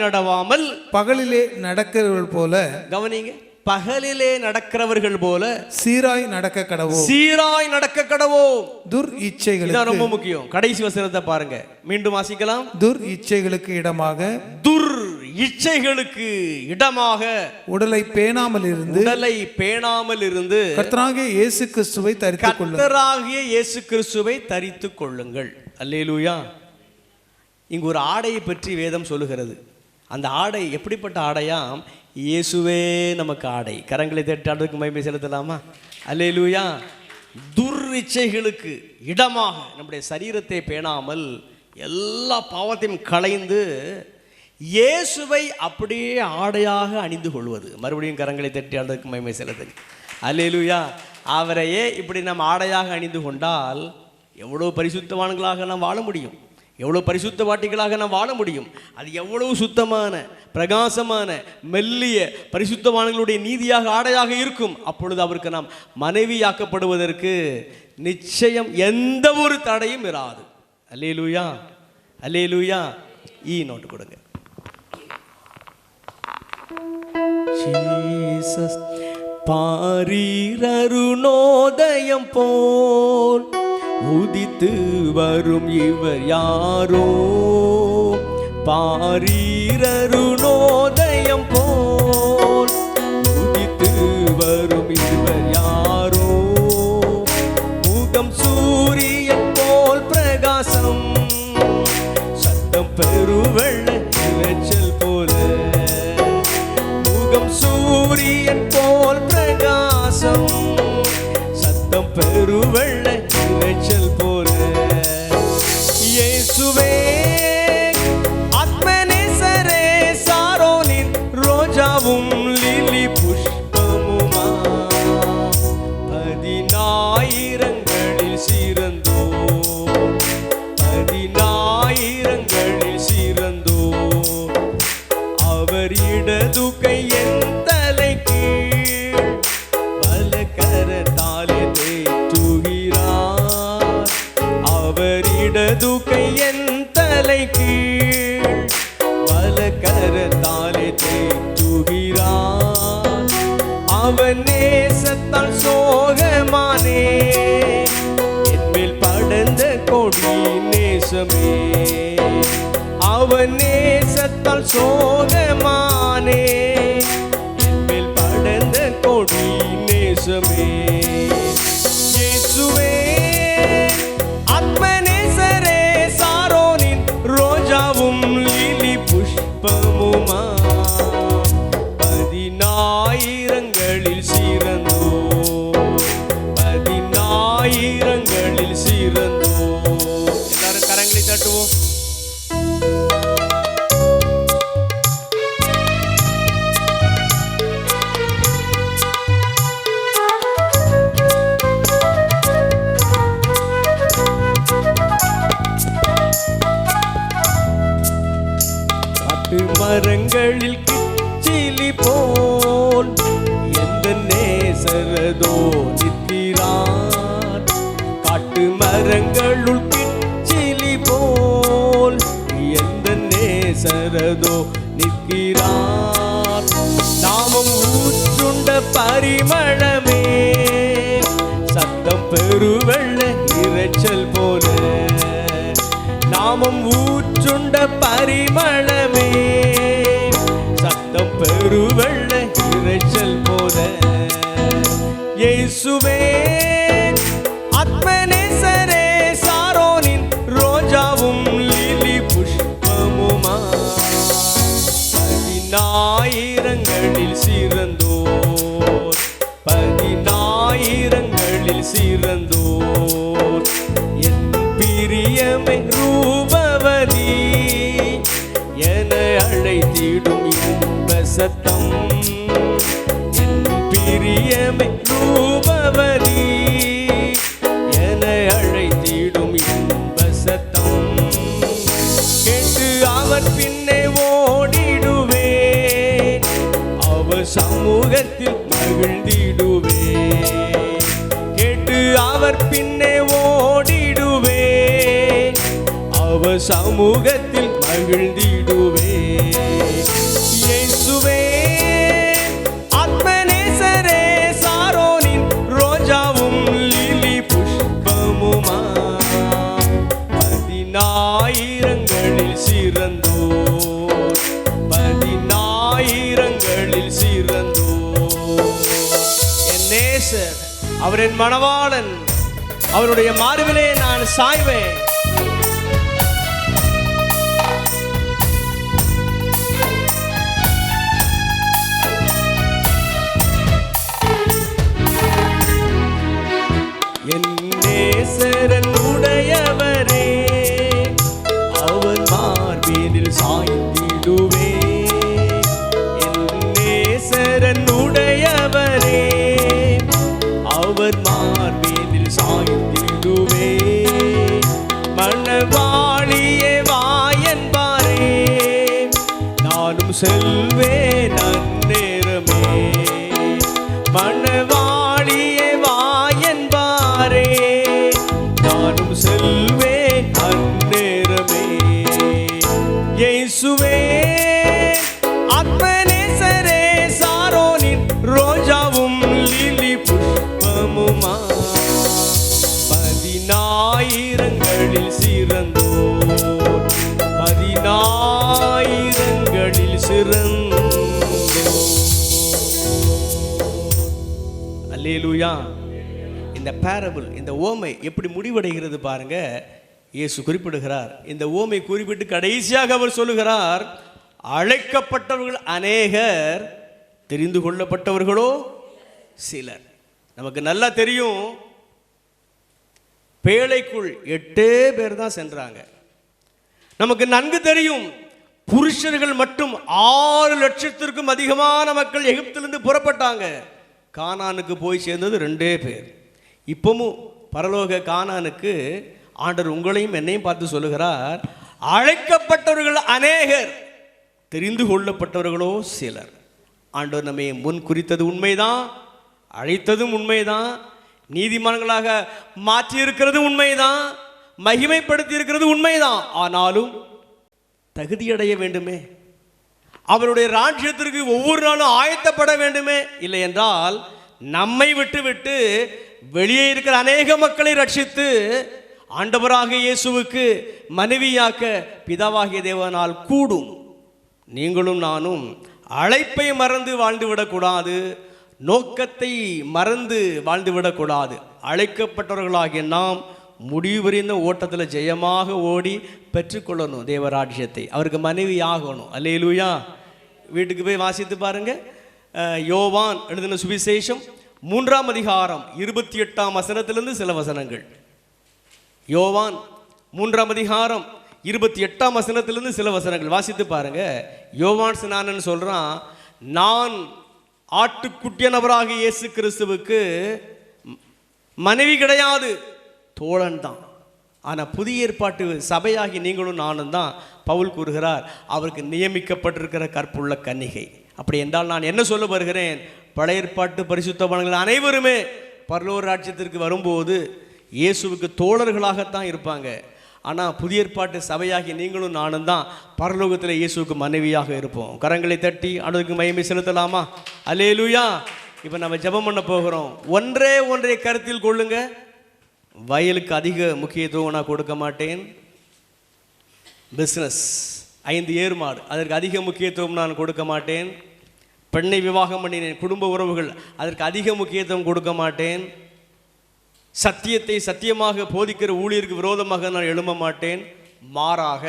நடவாமல் பகலிலே நடக்கிறவர்கள் போல, கவனிங்க, பகலிலே நடக்கிறவர்கள் போல சீராய் நடக்க கடவோம். சீராய் நடக்க கடவோம். துர் இச்சைகளுக்கு, இதான் ரொம்ப முக்கியம். கடைசி வசனத்தை பாருங்க, மீண்டும் வாசிக்கலாம். துர் இச்சைகளுக்கு இடமாக, துர் இச்சைகளுக்கு இடமாக உடலை பேணாமல் இருந்து, உடலை பேணாமல் இருந்து கர்த்தராகிய இயேசு கிறிஸ்துவை தரித்துக் கொள்ளுங்கள். கர்த்தராகிய இயேசு கிறிஸ்துவை தரித்துக் கொள்ளுங்கள். அல்லேலூயா. இங்கு ஒரு ஆடையை பற்றி வேதம் சொல்லுகிறது. அந்த ஆடை எப்படிப்பட்ட ஆடையாம்? இயேசுவே நமக்கு ஆடை. கரங்களை தட்டி ஆண்டவருக்கு மகிமை செலுத்தலாமா? அல்லேலூயா. துர்இச்சைகளுக்கு இடமாக நம்முடைய சரீரத்தை பேணாமல் எல்லா பாவத்தையும் களைந்து இயேசுவை அப்படியே ஆடையாக அணிந்து கொள்வது. மறுபடியும் கரங்களை தட்டி ஆண்டவருக்கு மகிமை செலுத்துங்க. அல்லேலூயா. அவரையே இப்படி நாம் ஆடையாக அணிந்து கொண்டால் எவ்வளோ பரிசுத்தவான்களாக நாம் வாழ முடியும், எவ்வளோ பரிசுத்த வாட்டிகளாக நாம் வாழ முடியும். அது எவ்வளவு சுத்தமான பிரகாசமான மெல்லிய பரிசுத்தவான்களுடைய நீதியாக ஆடையாக இருக்கும். அப்பொழுது அவருக்கு நாம் மனைவியாக்கப்படுவதற்கு நிச்சயம் எந்த ஒரு தடையும் இராது. அல்லேலூயா. அல்லேலூயா. நோட்டு கொடுங்க. ஜீசஸ் பாரீரருணோதயம் போல் உதித்து வரும் இவர் யாரோ? பாரீரருணோதயம் போல் உதித்து வரும் இவர் யாரோ? முகம் சூரியன் போல் பிரகாசம், சத்தம் பெருவெள்ள இரைச்சல் போல. முகம் சூரியன் போல் பிரகாசம், சத்தம் பெருவெள்ள இரைச்சல் போல. இயேசுவே ஆத்மநேசரே, சாரோனின் ரோஜாவும் லிலி புஷ்பமுமா, பதினாயிரங்களில் சிறந்தோ, பதினாயிரங்களில் சிறந்தோ. அவர் இடது கை என் தலை கீழ் வலக்கரத்தாலே தேற்றுகிறார். அவர் இடது கை என் தலை கீழ் வலக்கரத்தாலே தேற்றுகிறார். அவன் நேசத்தால் சோகமானே, என்மேல் படர்ந்த கொடி நேசமே. அவன் நேசத்தால் சோகமானே, என்மேல் படர்ந்த கொடி நேசமே. இயேசுவே ஆத்மநேசரே, சாரோனின் ரோஜாவும் லிலி புஷ்பமுமா, பதினாயிரங்களில் சிறந்தோ, பதினாயிரங்களில் சிறந்தோ. எல்லாரும் கரங்களை தட்டுவோம். மரங்களில் கிச்சிலி போல் எந்த நேசரதோ நிற்கிறார். காட்டு மரங்களுள் கிச்சிலி போல் எந்த நேசரதோ நிற்கிறார். நாமம் ஊற்றுண்ட பரிமளமே, சத்தம் பெருவெள்ள இரைச்சல் போல. நாமம் ஊற்றுண்ட பரிமளமே, சத்தம் பெருவெள்ள இரைச்சல் போல. இயேசுவே ஆத்மநேசரே, சாரோனின் ரோஜாவும் லிலி புஷ்பமுமா, பதினாயிரங்களில் சிறந்தோர், பதினாயிரங்களில் சிறந்தோர். என் பிரியமை ரூபவதி என அழைத்திடும் இன்ப சத்தம். என் பிரியமை ரூபவதி என அழைத்திடும் இன்ப சத்தம். கேட்டு அவர் பின்னே ஓடிடுவேன், அவர் சமூகத்தில் மகிழ்ந்திடுவேன். கேட்டு அவர் பின்னே ஓடிடுவேன், அவர் சமூகத்தில் மகிழ்ந்திடுவேன். இயேசுவே ஆத்மநேசரே, நேசர், அவர் என் மணவாளன், அவருடைய மார்பிலே நான் சாய்வேன். என் நேசரன் உடையவரே, அவர் மார்பினில் சாய்ந்திடுவே. என் நேசரன் உடையவரே, அவர் மார்பினில் சாய்ந்திடுவே. மணவாளியே வா என்பாரே, நானும் செல்வேன் அந்நேரமே. மணவாளியே வா என்பாரே, நானும் செல்வேன் அந்நேரமே. இயேசுவே ஆத்மநேசரே, சாரோனின் ரோஜாவும் லிலி புஷ்பமுமா, பதினாயிரங்களில் சிறந்தோர், பதினாயிரங்களில் சிறந்தோர். அல்லேலூயா. இந்த பேரபிள், இந்த ஓமை எப்படி முடிவடைகிறது பாருங்க. இயேசு குறிப்பிடுகிறார். இந்த ஓமை குறிப்பிட்டு கடைசியாக அவர் சொல்லுகிறார், அழைக்கப்பட்டவர்கள் அநேகர், தெரிந்து கொள்ளப்பட்டவர்களோ சிலர். நமக்கு நல்லா தெரியும், பேழைக்குள் 8 பேர் தான் சென்றாங்க. நமக்கு நன்கு தெரியும், புருஷர்கள் மட்டும் 6 லட்சத்திற்கும் அதிகமான மக்கள் எகிப்திலிருந்து புறப்பட்டாங்க. கானானுக்கு போய் சேர்ந்தது 2 பேர். இப்பவும் பரலோக கானானுக்கு ஆண்டவர் உங்களையும் என்னையும் பார்த்து சொல்லுகிறார், அழைக்கப்பட்டவர்கள் அநேகர், தெரிந்து கொள்ளப்பட்டவர்களோ சிலர். ஆண்டவர் நம்மை முன் குறித்தது உண்மைதான், அழைத்ததும் உண்மைதான், நீதிமான்களாக மாற்றி இருக்கிறது உண்மைதான், மகிமைப்படுத்தி இருக்கிறது உண்மைதான். ஆனாலும் தகுதியடைய வேண்டுமே, அவருடைய ராஜ்யத்திற்கு ஒவ்வொரு நாளும் ஆயத்தப்பட வேண்டுமே. இல்லை என்றால் நம்மை விட்டு வெளியே இருக்கிற அநேக மக்களை ரட்சித்து ஆண்டவராக இயேசுவுக்கு மனைவியாக்க பிதாவாகிய தேவனால் கூடும். நீங்களும் நானும் அழைப்பை மறந்து வாழ்ந்துவிடக்கூடாது, நோக்கத்தை மறந்து வாழ்ந்துவிடக்கூடாது. அழைக்கப்பட்டவர்களாகிய நாம் முடிவுறிந்த ஓட்டத்தில் ஜெயமாக ஓடி பெற்றுக்கொள்ளணும் தேவராஜ்யத்தை. அவருக்கு மனைவி ஆகணும். அல்லேலூயா. வீட்டுக்கு போய் வாசித்து பாருங்க. யோவான் எழுதின சுவிசேஷம் 3ஆம் அதிகாரம் 28ஆம் வசனத்திலிருந்து சில வசனங்கள். யோவான் 3ஆம் அதிகாரம் 28ஆம் வசனத்திலிருந்து சில வசனங்கள் வாசித்து பாருங்க. யோவான் ஸ்நானன் சொல்றான், நான் ஆட்டுக்குட்டிய நபராக இயேசு கிறிஸ்துவுக்கு மனைவி கிடையாது, தோழன் தான். ஆனால் புதிய ஏற்பாட்டு சபையாகி நீங்களும் நானும் தான் பவுல் கூறுகிறார், அவருக்கு நியமிக்கப்பட்டிருக்கிற கற்புள்ள கன்னிகை. அப்படி என்றால் நான் என்ன சொல்ல வருகிறேன், பழைய ஏற்பாட்டு பரிசுத்தவான்கள் அனைவருமே பரலோக ராஜ்யத்திற்கு வரும்போது இயேசுவுக்கு தோழர்களாகத்தான் இருப்பாங்க. ஆனால் புதிய ஏற்பாட்டு சபையாகி நீங்களும் நானும் தான் பரலோகத்தில் இயேசுவுக்கு மனைவியாக இருப்போம். கரங்களை தட்டி அடுக்கு மகிமை செலுத்தலாமா? அல்லேலூயா. இப்போ நம்ம ஜெபம் பண்ண போகிறோம். ஒன்றை கருத்தில் கொள்ளுங்க. வயலுக்கு அதிக முக்கியத்துவம் நான் கொடுக்க மாட்டேன். பிஸ்னஸ் 5 ஏர் மாடு, அதற்கு அதிக முக்கியத்துவம் நான் கொடுக்க மாட்டேன். பெண்ணை விவாகம் பண்ணினேன், குடும்ப உறவுகள், அதற்கு அதிக முக்கியத்துவம் கொடுக்க மாட்டேன். சத்தியத்தை சத்தியமாக போதிக்கிற ஊழியருக்கு விரோதமாக நான் எழும்ப மாட்டேன். மாறாக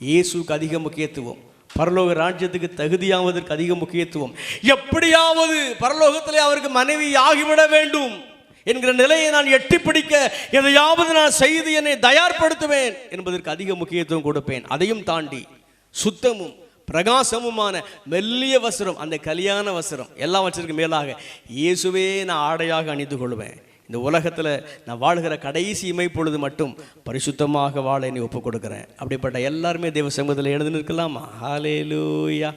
இயேசுக்கு அதிக முக்கியத்துவம், பரலோக ராஜ்யத்துக்கு தகுதியாவதற்கு அதிக முக்கியத்துவம், எப்படியாவது பரலோகத்திலே அவருக்கு மனைவி ஆகிவிட வேண்டும் என்கிற நிலையை நான் எட்டி பிடிக்க எதையாவது நான் செய்து என்னை தயார்படுத்துவேன் என்பதற்கு அதிக முக்கியத்துவம் கொடுப்பேன். அதையும் தாண்டி சுத்தமும் பிரகாசமுமான மெல்லிய வஸ்திரம், அந்த கல்யாண வஸ்திரம் எல்லாவற்றிற்கு மேலாக இயேசுவே நான் ஆடையாக அணிந்து கொள்வேன். இந்த உலகத்தில் நான் வாழ்கிற கடைசி இமைப்பொழுது மட்டும் பரிசுத்தமாக வாழ என்னை ஒப்புக் கொடுக்குறேன். அப்படிப்பட்ட எல்லாருமே தேவ சமூகத்தில் எழுந்து நிற்கலாமா? ஹல்லேலூயா.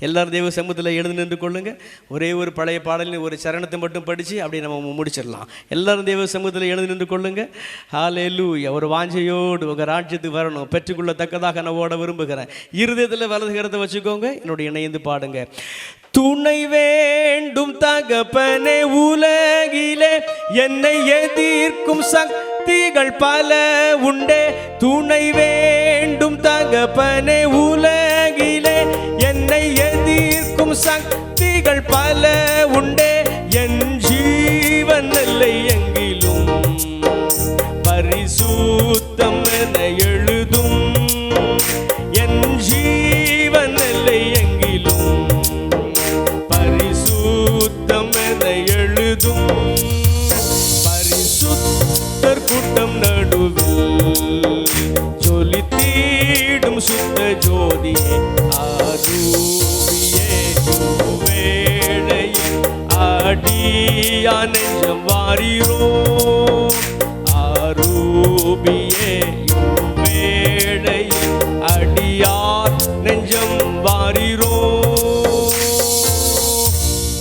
எல்லாரும் தேவ சமூகத்தில் எழுந்து நின்று கொள்ளுங்க. ஒரே ஒரு பழைய பாடலின் ஒரு சரணத்தை மட்டும் படித்து அப்படி நம்ம முடிச்சிடலாம். எல்லாரும் தேவ சமூகத்தில் எழுந்து நின்று கொள்ளுங்க. ஹல்லேலூயா. ஒரு வாஞ்சையோடு உங்கள் ராஜ்யத்துக்கு வரணும், பெற்றுக்கொள்ளத்தக்கதாக நான் ஓட விரும்புகிறேன். இருதயத்தில் வலது கரத்தை வச்சுக்கோங்க, என்னோட இணைந்து பாடுங்க. துணை வேண்டும் தகப்பனே, உலகிலே என்னை எதிர்க்கும் சக்திகள் பல உண்டே. துணை வேண்டும் தகப்பனே, உலகிலே என்னை எதிர்க்கும் சக்திகள் பல உண்டே. என் முழுதும் பரிசுத்தர் கூட்டம் நடுவில் ஜொலித்திடும் சுத்த ஜோதியே அரூபியே வேளையில் அடியா நெஞ்சம் வாரீரோ அரூபியே வேளையில் அடியார் நெஞ்சம் வாரீரோ.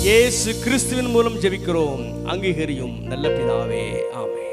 இயேசு கிறிஸ்துவின் மூலம் ஜெபிக்கிறோம், அங்கீகரியும் நல்ல பிதாவே, ஆமென்.